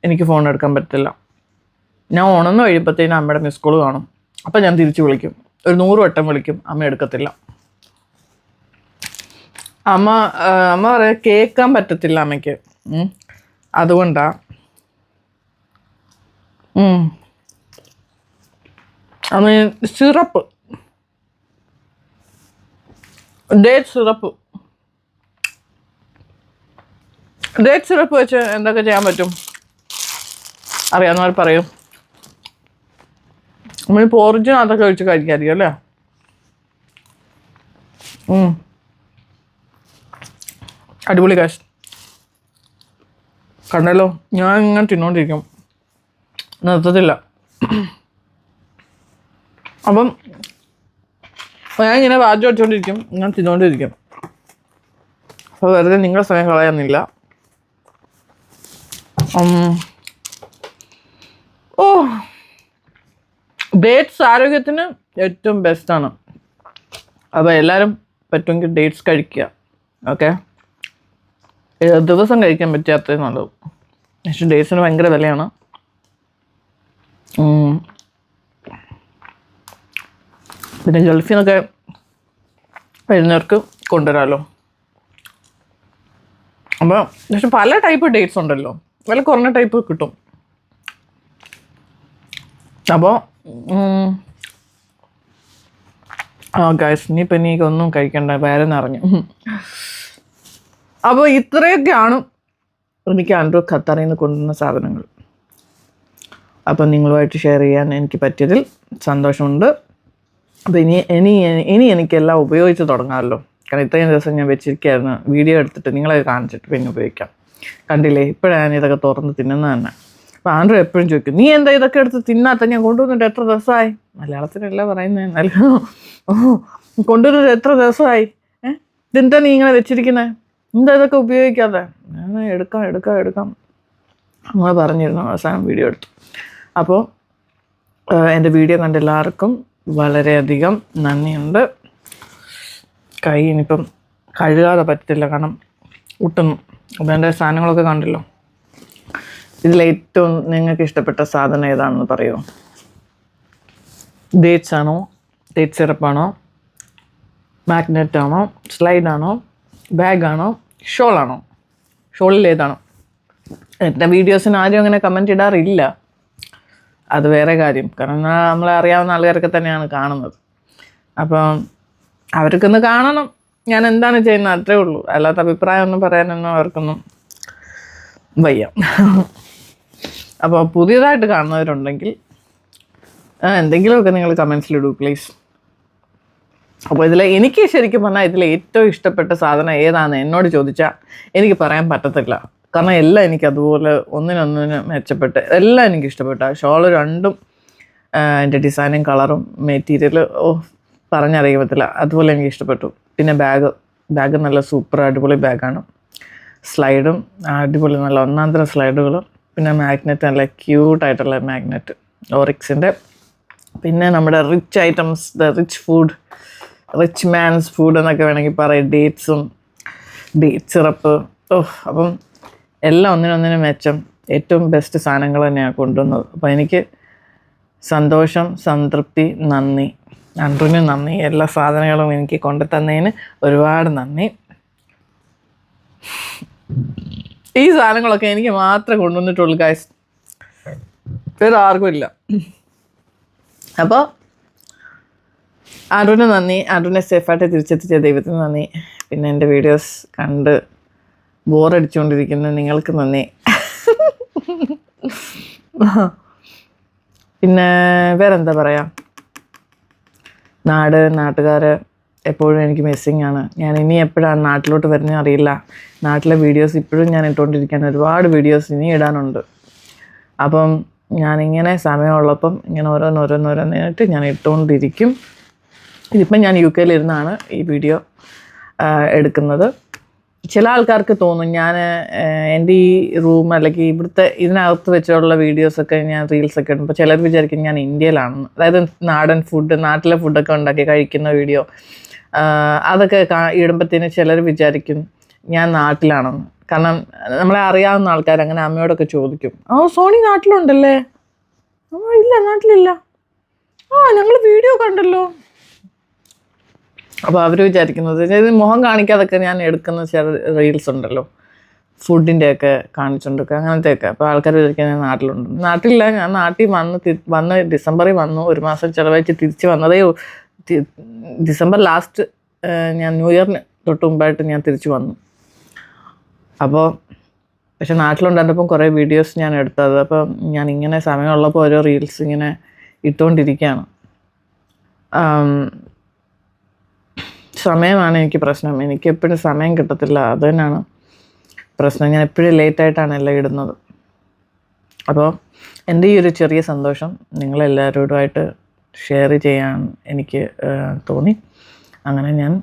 എനിക്ക് ഫോൺ എടുക്കാൻ പറ്റില്ല. ഞാൻ ഉണർന്നു കഴിയുമ്പോഴത്തേനും അമ്മയുടെ മിസ് കോൾ കാണും. അപ്പം ഞാൻ തിരിച്ച് വിളിക്കും. ഒരു 100 വട്ടം വിളിക്കും, അമ്മ എടുക്കത്തില്ല. അമ്മ പറയാം കേൾക്കാൻ പറ്റത്തില്ല അമ്മയ്ക്ക്. അതുകൊണ്ടാ. അമ്മ സിറപ്പ്, ഡേറ്റ് സിറപ്പ് വെച്ച് എന്തൊക്കെ ചെയ്യാൻ പറ്റും അറിയാവുന്നവർ പറയും. നമ്മളിപ്പോൾ ഒറിജിനൽ അതൊക്കെ വെച്ച് കഴിക്കാതിരിക്കും അല്ലേ? അടിപൊളി കാശ് കണ്ടല്ലോ. ഞാൻ ഇങ്ങനെ തിന്നോണ്ടിരിക്കും, നിർത്തത്തില്ല. അപ്പം ഞാൻ ഇങ്ങനെ വാചം വെച്ചോണ്ടിരിക്കും, ഞാൻ തിന്നോണ്ടിരിക്കും. അപ്പോൾ വെറുതെ നിങ്ങളുടെ സമയം കളയാന്നില്ല. ഡേറ്റ്സ് ആരോഗ്യത്തിന് ഏറ്റവും ബെസ്റ്റാണ്. അപ്പോൾ എല്ലാവരും പറ്റുമെങ്കിൽ ഡേറ്റ്സ് കഴിക്കുക. ഓക്കെ, ദിവസം കഴിക്കാൻ പറ്റാത്തത് നല്ലത്. പക്ഷേ ഡേറ്റ്സിന് ഭയങ്കര വിലയാണ്. പിന്നെ ഗൾഫിൽ നിന്നൊക്കെ വരുന്നവർക്ക് കൊണ്ടുവരാമല്ലോ. അപ്പോൾ പക്ഷെ പല ടൈപ്പ് ഡേറ്റ്സ് ഉണ്ടല്ലോ, വില കുറഞ്ഞ ടൈപ്പ് കിട്ടും. അപ്പോൾ ഗൈസ്, ഇനിയിപ്പോൾ എനിക്കൊന്നും കഴിക്കണ്ട, വേറെ നിറഞ്ഞു. അപ്പോൾ ഇത്രയൊക്കെയാണ് എനിക്ക് ആൻഡ്രൂ ഖത്തറിൽ നിന്ന് കൊണ്ടുവന്ന സാധനങ്ങൾ. അപ്പം നിങ്ങളുമായിട്ട് ഷെയർ ചെയ്യാൻ എനിക്ക് പറ്റിയതിൽ സന്തോഷമുണ്ട്. അപ്പോൾ ഇനി എനിക്കെല്ലാം ഉപയോഗിച്ച് തുടങ്ങാമല്ലോ. കാരണം ഇത്രയും ദിവസം ഞാൻ വെച്ചിരിക്കുകയായിരുന്നു, വീഡിയോ എടുത്തിട്ട് നിങ്ങളെ കാണിച്ചിട്ട് പിന്നെ ഉപയോഗിക്കാം. കണ്ടില്ലേ, ഇപ്പോഴാണ് ഇതൊക്കെ തുറന്ന് തിന്നുന്നത് തന്നെ. അപ്പോൾ ആൻഡ്രൂ എപ്പോഴും ചോദിക്കും, നീ എന്താ ഇതൊക്കെ എടുത്ത് തിന്നാത്ത? ഞാൻ കൊണ്ടുവന്നിട്ട് എത്ര ദിവസമായി? മലയാളത്തിലല്ല പറയുന്നത്, എന്നാലും കൊണ്ടുവന്നിട്ട് എത്ര ദിവസമായി? ഇതെന്താ നീ ഇങ്ങനെ വെച്ചിരിക്കുന്നത്? എന്താ ഇതൊക്കെ ഉപയോഗിക്കാതെ? ഞാൻ എടുക്കാം അങ്ങനെ പറഞ്ഞിരുന്നു. അവസാനം വീഡിയോ എടുത്തു. അപ്പോൾ എൻ്റെ വീഡിയോ കണ്ട എല്ലാവർക്കും വളരെയധികം നന്ദിയുണ്ട്. കൈ ഇനിയിപ്പം കഴുകാതെ പറ്റത്തില്ല, കാരണം ഒട്ടുന്നു. അതെൻ്റെ സാധനങ്ങളൊക്കെ കണ്ടല്ലോ. ഇതിലേറ്റവും നിങ്ങൾക്ക് ഇഷ്ടപ്പെട്ട സാധനം ഏതാണെന്ന് പറയുമോ? ഡേറ്റ്സ് ആണോ, ഡേറ്റ് സിറപ്പാണോ, മാഗ്നറ്റാണോ, സ്ലൈഡാണോ, ബാഗാണോ, ഷോളാണോ? ഷോളിൽ ഏതാണോ? എൻ്റെ വീഡിയോസിന് ആരും അങ്ങനെ കമൻറ്റ് ഇടാറില്ല, അത് വേറെ കാര്യം. കാരണം നമ്മളെ അറിയാവുന്ന ആൾക്കാരൊക്കെ തന്നെയാണ് കാണുന്നത്. അപ്പം അവർക്കൊന്ന് കാണണം ഞാൻ എന്താണ് ചെയ്യുന്നത്, അത്രേ ഉള്ളൂ. അല്ലാത്ത അഭിപ്രായമൊന്നും പറയാനൊന്നും അവർക്കൊന്നും വയ്യ. അപ്പോൾ പുതിയതായിട്ട് കാണുന്നവരുണ്ടെങ്കിൽ എന്തെങ്കിലുമൊക്കെ നിങ്ങൾ കമൻസിലിടൂ പ്ലീസ്. അപ്പോൾ എനിക്ക് ശരിക്കും പറഞ്ഞാൽ ഇതിൽ ഏറ്റവും ഇഷ്ടപ്പെട്ട സാധനം ഏതാണെന്ന് എന്നോട് ചോദിച്ചാൽ എനിക്ക് പറയാൻ പറ്റത്തില്ല. കാരണം എല്ലാം എനിക്ക് അതുപോലെ ഒന്നിനൊന്നിന് മെച്ചപ്പെട്ട് എല്ലാം എനിക്ക് ഇഷ്ടപ്പെട്ടു. ആ ഷോള് രണ്ടും എൻ്റെ ഡിസൈനും കളറും മെറ്റീരിയൽ പറഞ്ഞറിയാൻ പറ്റില്ല, അതുപോലെ എനിക്ക് ഇഷ്ടപ്പെട്ടു. പിന്നെ ബാഗ് നല്ല സൂപ്പർ അടിപൊളി ബാഗാണ്. സ്ലൈഡും അടിപൊളി നല്ല ഒന്നാന്തരം സ്ലൈഡുകളും. പിന്നെ മാഗ്നറ്റ് നല്ല ക്യൂട്ടായിട്ടുള്ള മാഗ്നറ്റ് ഓറിക്സിൻ്റെ. പിന്നെ നമ്മുടെ rich items, rich man's food എന്നൊക്കെ വേണമെങ്കിൽ പറയാം. Date syrup. അപ്പം എല്ലാം ഒന്നിനൊന്നിനും മെച്ചം. ഏറ്റവും ബെസ്റ്റ് സാധനങ്ങൾ തന്നെയാണ് കൊണ്ടുവന്നത്. അപ്പോൾ എനിക്ക് സന്തോഷം, സംതൃപ്തി, നന്ദി. ആൻഡ്രൂവിന് നന്ദി. എല്ലാ സാധനങ്ങളും എനിക്ക് കൊണ്ടുതന്നതിന് ഒരുപാട് നന്ദി. ഈ സാധനങ്ങളൊക്കെ എനിക്ക് മാത്രമേ കൊണ്ടുവന്നിട്ടുള്ളൂ ഗൈസ്, വേറെ ആർക്കും ഇല്ല. അപ്പോൾ ആൻഡ്രൂവിന് നന്ദി. ആൻഡ്രൂവിനെ സേഫായിട്ട് തിരിച്ചെത്തിച്ച ദൈവത്തിന് നന്ദി. പിന്നെ എൻ്റെ വീഡിയോസ് കണ്ട് ബോറടിച്ചുകൊണ്ടിരിക്കുന്ന നിങ്ങൾക്ക് നന്ദി. പിന്നെ വേറെന്താ പറയുക, നാട്ടുകാർ എപ്പോഴും എനിക്ക് മിസ്സിങ് ആണ്. ഞാൻ ഇനി എപ്പോഴാണ് നാട്ടിലോട്ട് വരുന്നത് അറിയില്ല. നാട്ടിലെ വീഡിയോസ് ഇപ്പോഴും ഞാൻ ഇട്ടുകൊണ്ടിരിക്കാൻ ഒരുപാട് വീഡിയോസ് ഇനി ഇടാനുണ്ട്. അപ്പം ഞാനിങ്ങനെ സമയമുള്ളപ്പം ഇങ്ങനെ ഓരോന്നോരോന്നായിട്ട് ഞാൻ ഇട്ടുകൊണ്ടിരിക്കും. ഇതിപ്പം ഞാൻ UK ഇരുന്നാണ് ഈ വീഡിയോ എടുക്കുന്നത്. ചില ആൾക്കാർക്ക് തോന്നും ഞാൻ എൻ്റെ ഈ റൂം അല്ലെങ്കിൽ ഇവിടുത്തെ ഇതിനകത്ത് വെച്ചുള്ള വീഡിയോസൊക്കെ ഞാൻ റീൽസൊക്കെ ഇടുമ്പോൾ ചിലർ വിചാരിക്കും ഞാൻ ഇന്ത്യയിലാണെന്ന്. അതായത് നാടൻ ഫുഡ്, നാട്ടിലെ ഫുഡൊക്കെ ഉണ്ടാക്കി കഴിക്കുന്ന വീഡിയോ അതൊക്കെ ഇടുമ്പോഴത്തേന് ചിലർ വിചാരിക്കും ഞാൻ നാട്ടിലാണെന്ന്. കാരണം നമ്മളെ അറിയാവുന്ന ആൾക്കാർ അങ്ങനെ അമ്മയോടൊക്കെ ചോദിക്കും, സോണി നാട്ടിലുണ്ടല്ലേ? ഇല്ല, നാട്ടിലില്ല. ഞങ്ങൾ വീഡിയോ കണ്ടല്ലോ. അപ്പോൾ അവർ വിചാരിക്കുന്നത് മുഖം കാണിക്കാതൊക്കെ ഞാൻ എടുക്കുന്ന ചില റീൽസ് ഉണ്ടല്ലോ, ഫുഡിൻ്റെയൊക്കെ കാണിച്ചുകൊണ്ടൊക്കെ അങ്ങനത്തെയൊക്കെ. അപ്പോൾ ആൾക്കാർ വിചാരിക്കുന്നത് ഞാൻ നാട്ടിലുണ്ട്. നാട്ടിലില്ല, ഞാൻ നാട്ടിൽ വന്ന് ഡിസംബറിൽ വന്നു. 1 മാസം ചിലവഴിച്ച് തിരിച്ച് വന്നതേ. ഡിസംബർ ലാസ്റ്റ് ഞാൻ ന്യൂ ഇയറിന് തൊട്ട് മുമ്പായിട്ട് ഞാൻ തിരിച്ചു വന്നു. അപ്പോൾ പക്ഷെ നാട്ടിലുണ്ടായിരുന്നപ്പം കുറേ വീഡിയോസ് ഞാൻ എടുത്തത്. അപ്പം ഞാൻ ഇങ്ങനെ സമയമുള്ളപ്പോൾ ഓരോ റീൽസ് ഇങ്ങനെ ഇട്ടുകൊണ്ടിരിക്കുകയാണ്. സമയമാണ് എനിക്ക് പ്രശ്നം. എനിക്ക് എപ്പോഴും സമയം കിട്ടത്തില്ല, അത് തന്നെയാണ് പ്രശ്നം. ഞാൻ എപ്പോഴും ലേറ്റായിട്ടാണ് എല്ലാം ഇടുന്നത്. അപ്പോൾ എൻ്റെ ഈ ഒരു ചെറിയ സന്തോഷം നിങ്ങളെല്ലാവരോടുമായിട്ട് ഷെയർ ചെയ്യാൻ എനിക്ക് തോന്നി. അങ്ങനെ ഞാൻ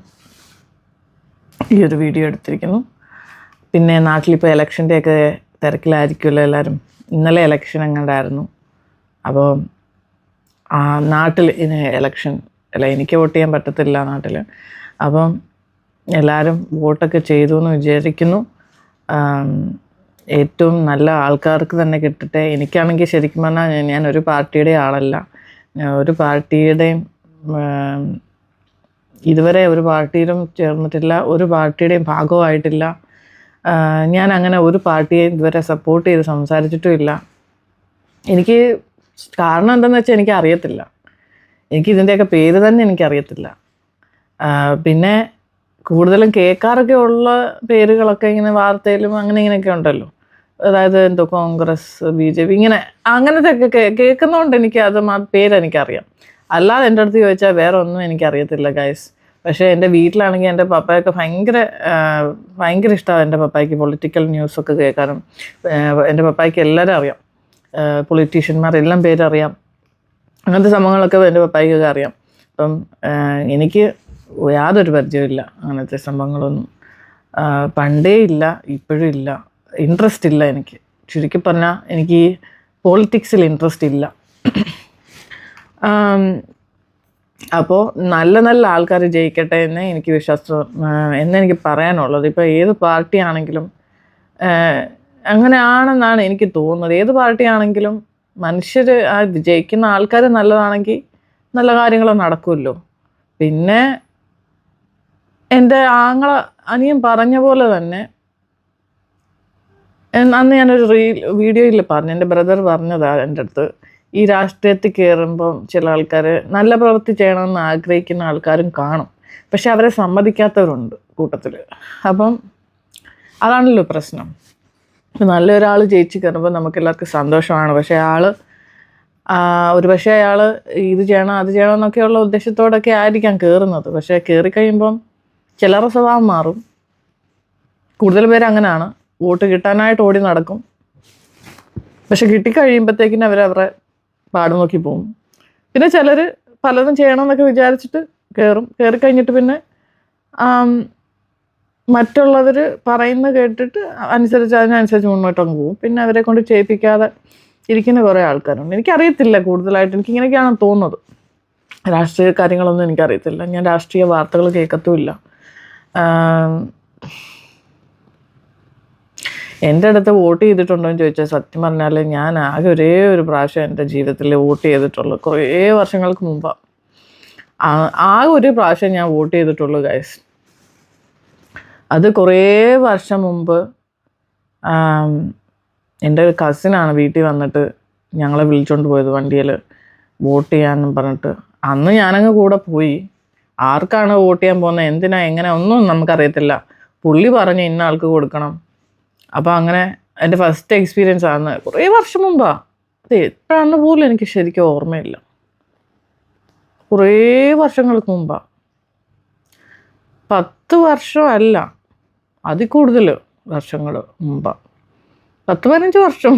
ഈ ഒരു വീഡിയോ എടുത്തിരിക്കുന്നു. പിന്നെ നാട്ടിലിപ്പോൾ ഇലക്ഷൻ്റെയൊക്കെ തിരക്കിലായിരിക്കുമല്ലോ എല്ലാവരും. ഇന്നലെ ഇലക്ഷൻ എങ്ങാണ്ടായിരുന്നു. അപ്പോൾ നാട്ടിൽ ഇനി ഇലക്ഷൻ അല്ല, എനിക്ക് വോട്ട് ചെയ്യാൻ പറ്റത്തില്ല നാട്ടിൽ. അപ്പം എല്ലാവരും വോട്ടൊക്കെ ചെയ്തു എന്ന് വിചാരിക്കുന്നു. ഏറ്റവും നല്ല ആൾക്കാർക്ക് തന്നെ കിട്ടട്ടെ. എനിക്കാണെങ്കിൽ ശരിക്കും പറഞ്ഞാൽ ഞാൻ ഒരു പാർട്ടിയുടെ ആളല്ല. ഒരു പാർട്ടിയുടെയും ഇതുവരെ ഒരു പാർട്ടിയിലും ചേർന്നിട്ടില്ല, ഒരു പാർട്ടിയുടെയും ഭാഗമായിട്ടില്ല. ഞാൻ അങ്ങനെ ഒരു പാർട്ടിയെ ഇതുവരെ സപ്പോർട്ട് ചെയ്ത് സംസാരിച്ചിട്ടുമില്ല. എനിക്ക് കാരണം എന്താണെന്ന് വെച്ചാൽ എനിക്കറിയത്തില്ല. ഇതിൻ്റെയൊക്കെ പേര് തന്നെ എനിക്കറിയത്തില്ല. പിന്നെ കൂടുതലും കേൾക്കാറൊക്കെ ഉള്ള പേരുകളൊക്കെ ഇങ്ങനെ വാർത്തയിലും അങ്ങനെ ഇങ്ങനെയൊക്കെ ഉണ്ടല്ലോ. അതായത് എന്തോ കോൺഗ്രസ്, BJP ഇങ്ങനെ അങ്ങനത്തെ ഒക്കെ കേൾക്കുന്നതുകൊണ്ട് എനിക്ക് അത് പേരെനിക്കറിയാം. അല്ലാതെ എൻ്റെ അടുത്ത് ചോദിച്ചാൽ വേറെ ഒന്നും എനിക്കറിയത്തില്ല ഗൈസ്. പക്ഷേ എൻ്റെ വീട്ടിലാണെങ്കിൽ എൻ്റെ പപ്പായൊക്കെ ഭയങ്കര ഇഷ്ടമാണ്. എൻ്റെ പപ്പായ്ക്ക് പൊളിറ്റിക്കൽ ന്യൂസൊക്കെ കേൾക്കാനും. എൻ്റെ പപ്പായ്ക്ക് എല്ലാവരും അറിയാം, പൊളിറ്റീഷ്യന്മാരെല്ലാം പേരറിയാം. അങ്ങനത്തെ സംഭവങ്ങളൊക്കെ എൻ്റെ പപ്പായ്ക്കൊക്കെ അറിയാം. അപ്പം എനിക്ക് യാതൊരു പരിചയമില്ല അങ്ങനത്തെ സംഭവങ്ങളൊന്നും. പണ്ടേ ഇല്ല, ഇപ്പോഴും ഇല്ല. ഇൻട്രസ്റ്റ് ഇല്ല എനിക്ക്. ചുരുക്കി പറഞ്ഞാൽ എനിക്ക് പോളിറ്റിക്സിൽ ഇൻട്രസ്റ്റ് ഇല്ല. അപ്പോൾ നല്ല നല്ല ആൾക്കാർ ജയിക്കട്ടെ എന്ന് എനിക്ക് എന്നെനിക്ക് പറയാനുള്ളത്. ഇപ്പോൾ ഏത് പാർട്ടി ആണെങ്കിലും അങ്ങനെയാണെന്നാണ് എനിക്ക് തോന്നുന്നത്. ഏത് പാർട്ടി ആണെങ്കിലും മനുഷ്യർ ജയിക്കുന്ന ആൾക്കാർ നല്ലതാണെങ്കിൽ നല്ല കാര്യങ്ങൾ നടക്കുമല്ലോ. പിന്നെ എൻ്റെ അനിയൻ പറഞ്ഞ പോലെ തന്നെ അന്ന് ഞാനൊരു വീഡിയോയിൽ പറഞ്ഞു, എൻ്റെ ബ്രദർ പറഞ്ഞതാണ് എൻ്റെ അടുത്ത്, ഈ രാഷ്ട്രീയത്തിൽ കയറുമ്പം ചില ആൾക്കാർ നല്ല പ്രവൃത്തി ചെയ്യണമെന്ന് ആഗ്രഹിക്കുന്ന ആൾക്കാരും കാണും, പക്ഷെ അവരെ സമ്മതിക്കാത്തവരുണ്ട് കൂട്ടത്തിൽ. അപ്പം അതാണല്ലോ പ്രശ്നം. നല്ലൊരാൾ ജയിച്ച് കയറുമ്പോൾ നമുക്കെല്ലാവർക്കും സന്തോഷമാണ്. പക്ഷേ പക്ഷേ അയാൾ ഇത് ചെയ്യണം അത് ചെയ്യണം എന്നൊക്കെയുള്ള ഉദ്ദേശത്തോടൊക്കെ ആയിരിക്കാം കയറുന്നത്. പക്ഷേ കയറിക്കഴിയുമ്പം ചിലരുടെ സ്വഭാവം മാറും. കൂടുതൽ പേര് അങ്ങനെയാണ്, വോട്ട് കിട്ടാനായിട്ട് ഓടി നടക്കും. പക്ഷെ കിട്ടിക്കഴിയുമ്പോഴത്തേക്കിന് അവരവരുടെ പാട് നോക്കി പോകും. പിന്നെ ചിലർ പലതും ചെയ്യണമെന്നൊക്കെ വിചാരിച്ചിട്ട് കയറിക്കഴിഞ്ഞിട്ട് പിന്നെ മറ്റുള്ളവർ പറയുന്നത് കേട്ടിട്ട് അതിനനുസരിച്ച് മുന്നോട്ടങ്ങ് പോകും. പിന്നെ അവരെ കൊണ്ട് ചെയ്യിപ്പിക്കാതെ ഇരിക്കുന്ന കുറേ ആൾക്കാരുണ്ട്. എനിക്കറിയത്തില്ല, കൂടുതലായിട്ട് എനിക്കിങ്ങനെയൊക്കെയാണ് തോന്നുന്നത്. രാഷ്ട്രീയ കാര്യങ്ങളൊന്നും എനിക്കറിയത്തില്ല. ഞാൻ രാഷ്ട്രീയ വാർത്തകൾ കേൾക്കത്തുമില്ല. എൻ്റെ അടുത്ത് വോട്ട് ചെയ്തിട്ടുണ്ടോ എന്ന് ചോദിച്ചാൽ സത്യം പറഞ്ഞാൽ ഞാൻ ആകെ ഒരേ ഒരു പ്രാവശ്യം എൻ്റെ ജീവിതത്തിൽ വോട്ട് ചെയ്തിട്ടുള്ളൂ. കുറേ വർഷങ്ങൾക്ക് മുമ്പാണ്. ആകെ ഒരു പ്രാവശ്യം ഞാൻ വോട്ട് ചെയ്തിട്ടുള്ളൂ ഗൈസ്. അത് കുറേ വർഷം മുമ്പ് എൻ്റെ ഒരു കസിനാണ് വീട്ടിൽ വന്നിട്ട് ഞങ്ങളെ വിളിച്ചുകൊണ്ട് പോയത് വണ്ടിയിൽ വോട്ട് ചെയ്യാനും പറഞ്ഞിട്ട്. അന്ന് ഞാനങ്ങ് കൂടെ പോയി. ആർക്കാണ് വോട്ട് ചെയ്യാൻ പോകുന്നത്, എന്തിനാ, എങ്ങനെ, ഒന്നും നമുക്കറിയത്തില്ല. പുള്ളി പറഞ്ഞ് ഇന്ന ആൾക്ക് കൊടുക്കണം. അപ്പോൾ അങ്ങനെ എൻ്റെ ഫസ്റ്റ് എക്സ്പീരിയൻസ് ആണ്. കുറേ വർഷം മുമ്പാണ്. അത് എത്രയാണെന്ന് പോലും എനിക്ക് ശരിക്കും ഓർമ്മയില്ല. കുറേ വർഷങ്ങൾക്ക് മുമ്പാണ്. 10 വർഷമല്ല, അതിൽ കൂടുതൽ വർഷങ്ങൾ മുമ്പാണ്. 10-15 വർഷം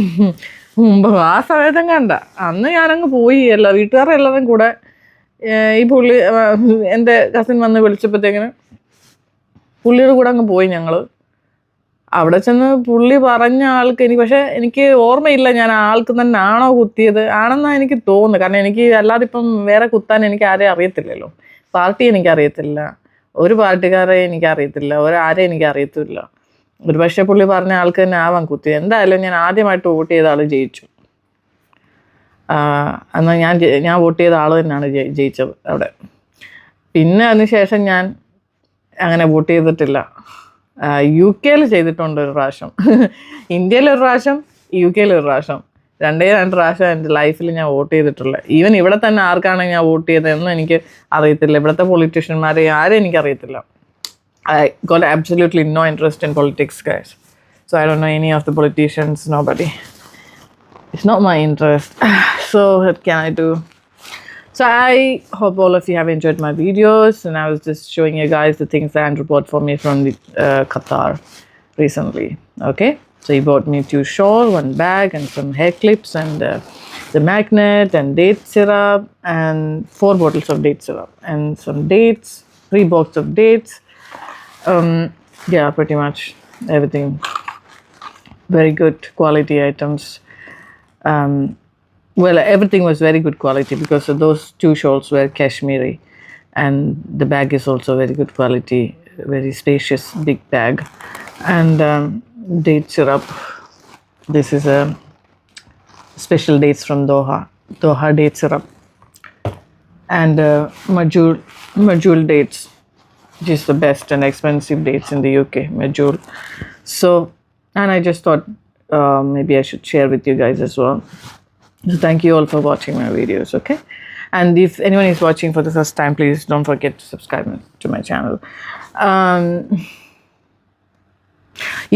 മുമ്പ് ആ സമയത്തും കണ്ട. അന്ന് ഞാനങ്ങ് പോയി. വീട്ടുകാരെല്ലാവരും കൂടെ ഈ പുള്ളി എൻ്റെ കസിൻ വന്ന് വിളിച്ചപ്പോഴത്തേക്കിന് പുള്ളിയുടെ കൂടെ അങ്ങ് പോയി ഞങ്ങൾ. അവിടെ ചെന്ന് പുള്ളി പറഞ്ഞ ആൾക്ക് എനിക്ക് ഓർമ്മയില്ല ഞാൻ ആൾക്ക് തന്നെ ആണോ കുത്തിയത്. ആണെന്നാണ് എനിക്ക് തോന്നുന്നത്. കാരണം എനിക്ക് അല്ലാതെ ഇപ്പം വേറെ കുത്താൻ എനിക്ക് ആരെയും അറിയത്തില്ലല്ലോ. പാർട്ടി എനിക്കറിയത്തില്ല, ഒരു പാർട്ടിക്കാരെ എനിക്കറിയത്തില്ല, ഒരാരെ എനിക്കറിയത്തില്ല. ഒരു പക്ഷേ പുള്ളി പറഞ്ഞ ആൾക്ക് തന്നെ ആവാൻ കുത്തിയത്. എന്തായാലും ഞാൻ ആദ്യമായിട്ട് വോട്ട് ചെയ്ത ആൾ ജയിച്ചു. എന്നാൽ ഞാൻ വോട്ട് ചെയ്ത ആൾ തന്നെയാണ് ജയിച്ചത് അവിടെ. പിന്നെ അതിനുശേഷം ഞാൻ അങ്ങനെ വോട്ട് ചെയ്തിട്ടില്ല. UK ചെയ്തിട്ടുണ്ട് ഒരു പ്രാവശ്യം, ഇന്ത്യയിലൊരു പ്രാവശ്യം, UK ഒരു പ്രാവശ്യം. 2 പ്രാവശ്യം എൻ്റെ ലൈഫിൽ ഞാൻ വോട്ട് ചെയ്തിട്ടുള്ളത്. ഈവൻ ഇവിടെ തന്നെ ആർക്കാണ് ഞാൻ വോട്ട് ചെയ്തതെന്നും എനിക്ക് അറിയത്തില്ല. ഇവിടുത്തെ പൊളിറ്റീഷ്യന്മാരെ ആരും എനിക്കറിയത്തില്ല. I got absolutely no interest in politics, guys. So I don't know any of the politicians, nobody. It's not my interest. So what can I do? So I hope all of you have enjoyed my videos, and I was just showing you guys the things that Andrew bought for me from the Qatar recently. Okay, so he bought me 2 shawls, 1 bag, and some hair clips, and the magnet, and date syrup, and 4 bottles of date syrup, and some dates, 3 boxes of dates. Yeah, pretty much everything. Very good quality items. Well, everything was very good quality because those 2 shawls were Kashmiri, and the bag is also very good quality, very spacious big bag. And date syrup. This is a special dates from Doha date syrup, and Majul dates, which is the best and expensive dates in the UK, Majul. So, and I just thought maybe I should share with you guys as well. So thank you all for watching my videos, okay? And if anyone is watching for the first time, please don't forget to subscribe to my channel.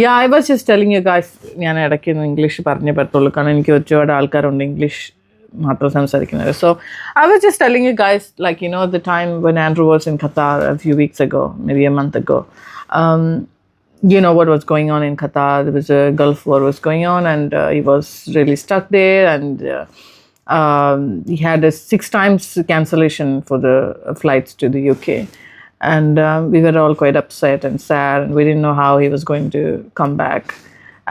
Yeah, I was just telling you guys, ഞാൻ ഇടയ്ക്കൊന്ന് ഇംഗ്ലീഷ് പറഞ്ഞേ പറ്റുള്ളൂ, കാരണം എനിക്ക് ഒരുപാട് ആൾക്കാരുണ്ട് ഇംഗ്ലീഷ് മാത്രം സംസാരിക്കുന്നത്. So I was just telling you guys, like, you know, the time when Andrew was in Qatar a few weeks ago, maybe a month ago. You know what was going on in Qatar. There was a Gulf War was going on, and he was really stuck there, and he had a 6 times cancellation for the flights to the UK. And we were all quite upset and sad, and we didn't know how he was going to come back,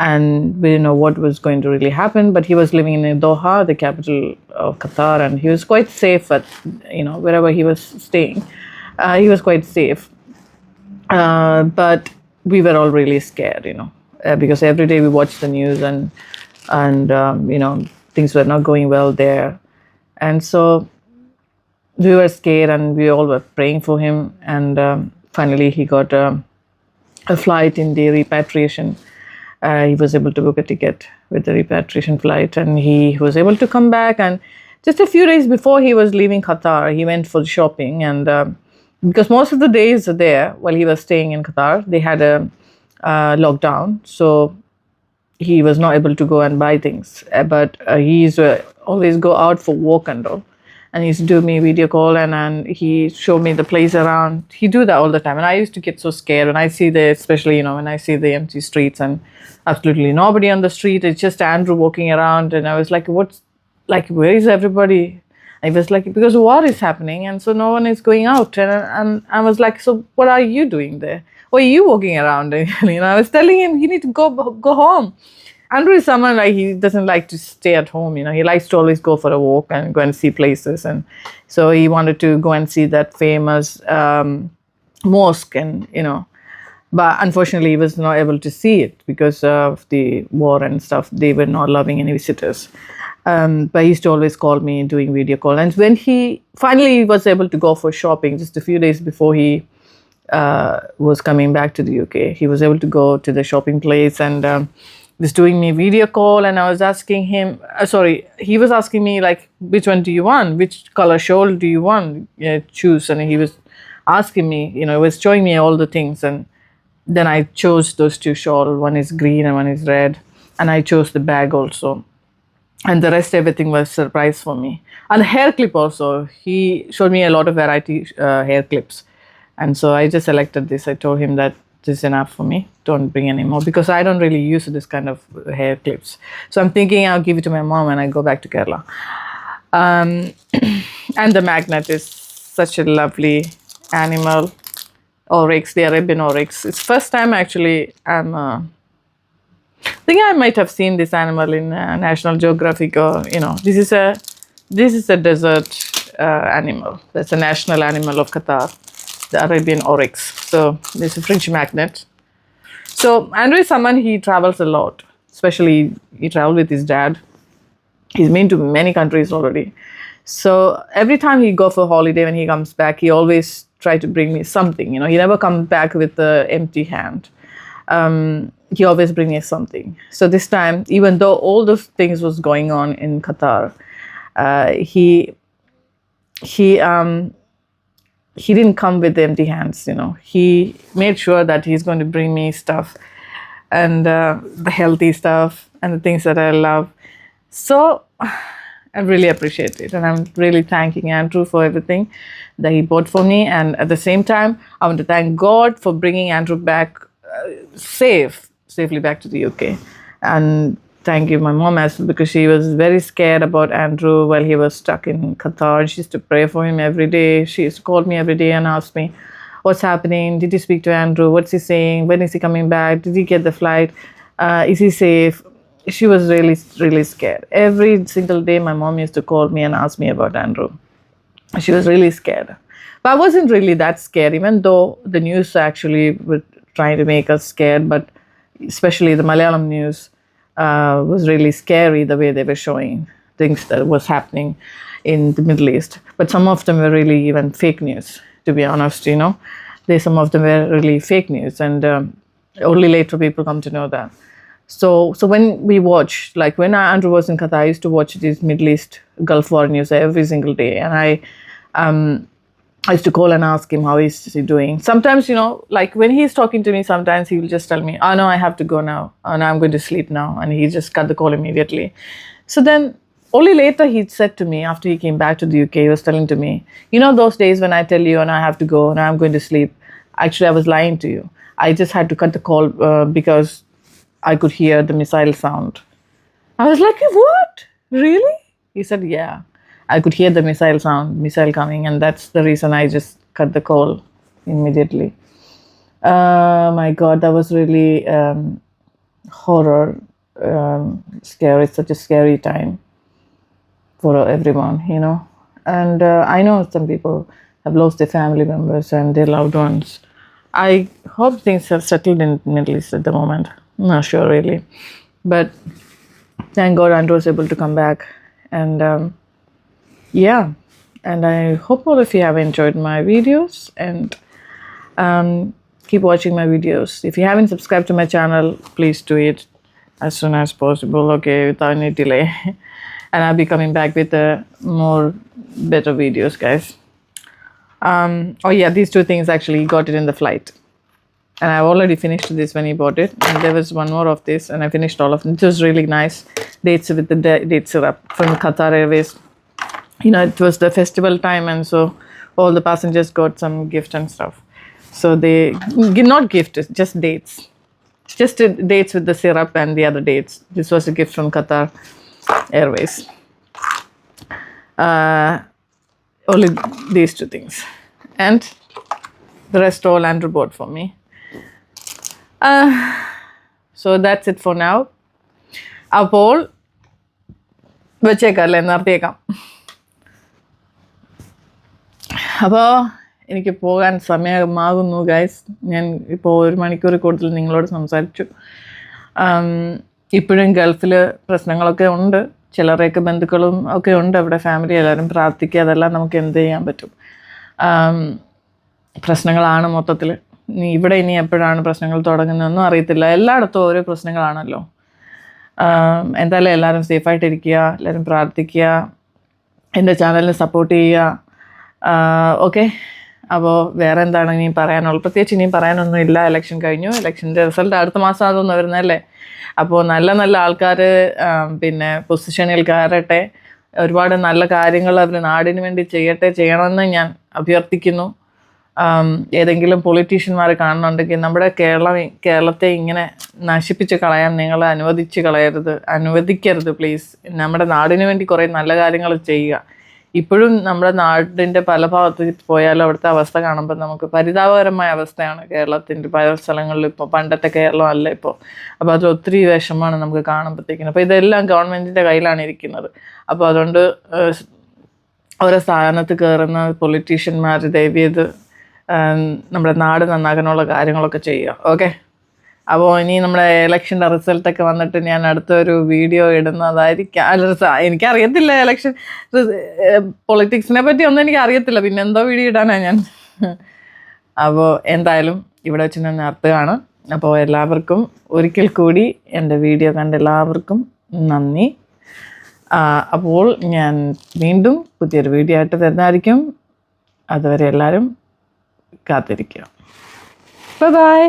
and we didn't know what was going to really happen. But he was living in Doha, the capital of Qatar, and he was quite safe at, you know, wherever he was staying. He was quite safe, but we were all really scared, you know, because every day we watched the news, and you know, things were not going well there, and so we were scared, and we all were praying for him. And finally he got a flight in the repatriation. He was able to book a ticket with the repatriation flight, and he was able to come back. And just a few days before he was leaving Qatar, he went for shopping, and because most of the days there while he was staying in Qatar, they had a lockdown, so he was not able to go and buy things. But he used to always go out for walk and all, and he used to do me video call, and he showed me the place around. He do that all the time, and I used to get so scared when I see especially, you know, when I see the empty streets and absolutely nobody on the street. It's just Andrew walking around, and I was like, where is everybody? I was like, because war is happening, and so no one is going out. And I was like, so what are you doing there? Why are you walking around? You know, I was telling him, you need to go home. Andrew is someone like, he doesn't like to stay at home. You know, he likes to always go for a walk and go and see places. And so he wanted to go and see that famous mosque, and, you know, but unfortunately he was not able to see it because of the war and stuff. They were not allowing any visitors. But he used to always call me doing video call. And when he finally was able to go for shopping just a few days before he was coming back to the UK, he was able to go to the shopping place and was doing me video call. And I was asking him, he was asking me like, which one do you want? Which color shawl do you want? Choose. And he was asking me, he was showing me all the things. And then I chose those two shawls. One is green and one is red. And I chose the bag also. And the rest, everything was surprise for me. And the hair clip also. He showed me a lot of variety hair clips. And so I just selected this. I told him that this is enough for me. Don't bring any more because I don't really use this kind of hair clips. So I'm thinking I'll give it to my mom when I go back to Kerala. And the magnet is such a lovely animal. Oryx, the Arabian oryx. It's first time actually I think I might have seen this animal in National Geographic or, this is a desert animal. That's a national animal of Qatar, the Arabian oryx. So there's a fridge magnet. So Andrew is someone, he travels a lot, especially he traveled with his dad. He's been to many countries already. So every time he go for holiday, when he comes back, he always try to bring me something. He never comes back with an empty hand. He always bring me something. So this time, even though all those things was going on in Qatar, he didn't come with empty hands. He made sure that he's going to bring me stuff and the healthy stuff and the things that I love. So I really appreciate it, and I'm really thanking Andrew for everything that he bought for me. And at the same time, I want to thank God for bringing Andrew back safely back to the UK. And thank you, my mom, as well, because she was very scared about Andrew while he was stuck in Qatar. She used to pray for him every day. She used to call me every day and ask me, what's happening? Did you speak to Andrew? What's he saying? When is he coming back? Did he get the flight? Is he safe? She was really, really scared. Every single day, my mom used to call me and ask me about Andrew. She was really scared. But I wasn't really that scared, even though the news actually were trying to make us scared. But especially the Malayalam news was really scary, the way they were showing things that was happening in the Middle East. But some of them were really even fake news, to be honest, Some of them were really fake news. And only later people come to know that. So when we watch, like when Andrew was in Qatar, I used to watch these Middle East Gulf War news every single day. And I used to call and ask him how is he doing. Sometimes, like when he's talking to me, sometimes he will just tell me, oh no, I have to go now. Oh no, I'm going to sleep now. And he just cut the call immediately. So then only later he said to me, after he came back to the UK, he was telling to me, those days when I tell you and I have to go and I'm going to sleep, actually I was lying to you. I just had to cut the call because I could hear the missile sound. I was like, what? Really? He said, yeah. I could hear the missile coming, and that's the reason I just cut the call immediately. My God, that was really horror, scary. It's such a scary time for everyone, And I know some people have lost their family members and their loved ones. I hope things have settled in the Middle East at the moment. I'm not sure really. But thank God Andrew was able to come back. And and I hope all of you have enjoyed my videos, and keep watching my videos. If you haven't subscribed to my channel, please do it as soon as possible, okay, without any delay. And I'll be coming back with more better videos, guys. These two things actually got it in the flight. And I've already finished this when he bought it. And there was one more of this, and I finished all of them. It was really nice. Dates with the date syrup from Qatar Airways. It was the festival time, and so all the passengers got some gift and stuff. So they, not gift, just dates. Just dates with the syrup and the other dates. This was a gift from Qatar Airways. Only these two things. And the rest all Andrew bought for me. So that's it for now. അപ്പോൾ വെച്ചേക്കാം അല്ലേ, നിർത്തിയേക്കാം. അപ്പോൾ എനിക്ക് പോകാൻ സമയമാകുന്നു ഗൈസ്. ഞാൻ ഇപ്പോൾ 1 മണിക്കൂർ കൂടുതൽ നിങ്ങളോട് സംസാരിച്ചു. ഇപ്പോഴും ഗൾഫിൽ പ്രശ്നങ്ങളൊക്കെ ഉണ്ട്. ചിലരെയൊക്കെ ബന്ധുക്കളും ഒക്കെ ഉണ്ട് അവിടെ. ഫാമിലി എല്ലാവരും പ്രാർത്ഥിക്കുക. അതെല്ലാം നമുക്ക് എന്ത് ചെയ്യാൻ പറ്റും. പ്രശ്നങ്ങളാണ് മൊത്തത്തിൽ. ഇവിടെ ഇനി എപ്പോഴാണ് പ്രശ്നങ്ങൾ തുടങ്ങുന്നതെന്നും അറിയത്തില്ല. എല്ലായിടത്തും ഓരോ പ്രശ്നങ്ങളാണല്ലോ. എന്തായാലും എല്ലാവരും സേഫായിട്ടിരിക്കുക, എല്ലാവരും പ്രാർത്ഥിക്കുക, എൻ്റെ ചാനലിനെ സപ്പോർട്ട് ചെയ്യുക. ഓക്കെ, അപ്പോൾ വേറെ എന്താണ് ഇനി പറയാനുള്ളത്? പ്രത്യേകിച്ച് ഇനിയും പറയാനൊന്നുമില്ല. ഇലക്ഷൻ കഴിഞ്ഞു. ഇലക്ഷൻ്റെ റിസൾട്ട് അടുത്ത മാസം അതൊന്നും വരുന്നതല്ലേ. അപ്പോൾ നല്ല നല്ല ആൾക്കാർ പിന്നെ പൊസിഷനിൽ കയറട്ടെ. ഒരുപാട് നല്ല കാര്യങ്ങൾ അവർ നാടിന് വേണ്ടി ചെയ്യണമെന്ന് ഞാൻ അഭ്യർത്ഥിക്കുന്നു. ഏതെങ്കിലും പൊളിറ്റീഷ്യന്മാർ കാണുന്നുണ്ടെങ്കിൽ നമ്മുടെ കേരളത്തെ ഇങ്ങനെ നശിപ്പിച്ച് കളയാൻ നിങ്ങൾ അനുവദിക്കരുത് പ്ലീസ്. നമ്മുടെ നാടിന് വേണ്ടി കുറേ നല്ല കാര്യങ്ങൾ ചെയ്യുക. ഇപ്പോഴും നമ്മുടെ നാടിൻ്റെ പല ഭാഗത്ത് പോയാലും അവിടുത്തെ അവസ്ഥ കാണുമ്പോൾ നമുക്ക് പരിതാപകരമായ അവസ്ഥയാണ് കേരളത്തിൻ്റെ പല സ്ഥലങ്ങളിൽ. ഇപ്പോൾ പണ്ടത്തെ കേരളം അല്ല ഇപ്പോൾ. അപ്പോൾ അതിൽ ഒത്തിരി വിഷമമാണ് നമുക്ക് കാണുമ്പോഴത്തേക്കിനും. അപ്പോൾ ഇതെല്ലാം ഗവൺമെൻറ്റിൻ്റെ കയ്യിലാണ് ഇരിക്കുന്നത്. അപ്പോൾ അതുകൊണ്ട് ഓരോ സ്ഥാനത്ത് കയറുന്ന പൊളിറ്റീഷ്യന്മാർ ദയവേത് നമ്മുടെ നാട് നന്നാക്കാനുള്ള കാര്യങ്ങളൊക്കെ ചെയ്യുക. ഓക്കെ, അപ്പോൾ ഇനി നമ്മുടെ ഇലക്ഷൻ്റെ റിസൾട്ടൊക്കെ വന്നിട്ട് ഞാൻ അടുത്തൊരു വീഡിയോ ഇടുന്നതായിരിക്കാം. എനിക്കറിയത്തില്ല ഇലക്ഷൻ പൊളിറ്റിക്സിനെ പറ്റി ഒന്നും എനിക്കറിയത്തില്ല. പിന്നെ എന്തോ വീഡിയോ ഇടാനാണ് ഞാൻ. അപ്പോൾ എന്തായാലും ഇവിടെ വെച്ച് ഞാൻ നിർത്തുകയാണ്. അപ്പോൾ എല്ലാവർക്കും ഒരിക്കൽ കൂടി എൻ്റെ വീഡിയോ കണ്ട എല്ലാവർക്കും നന്ദി. അപ്പോൾ ഞാൻ വീണ്ടും പുതിയൊരു വീഡിയോ ആയിട്ട് വരുന്നതായിരിക്കും. അതുവരെ എല്ലാവരും കാത്തിരിക്കുക. ബൈ.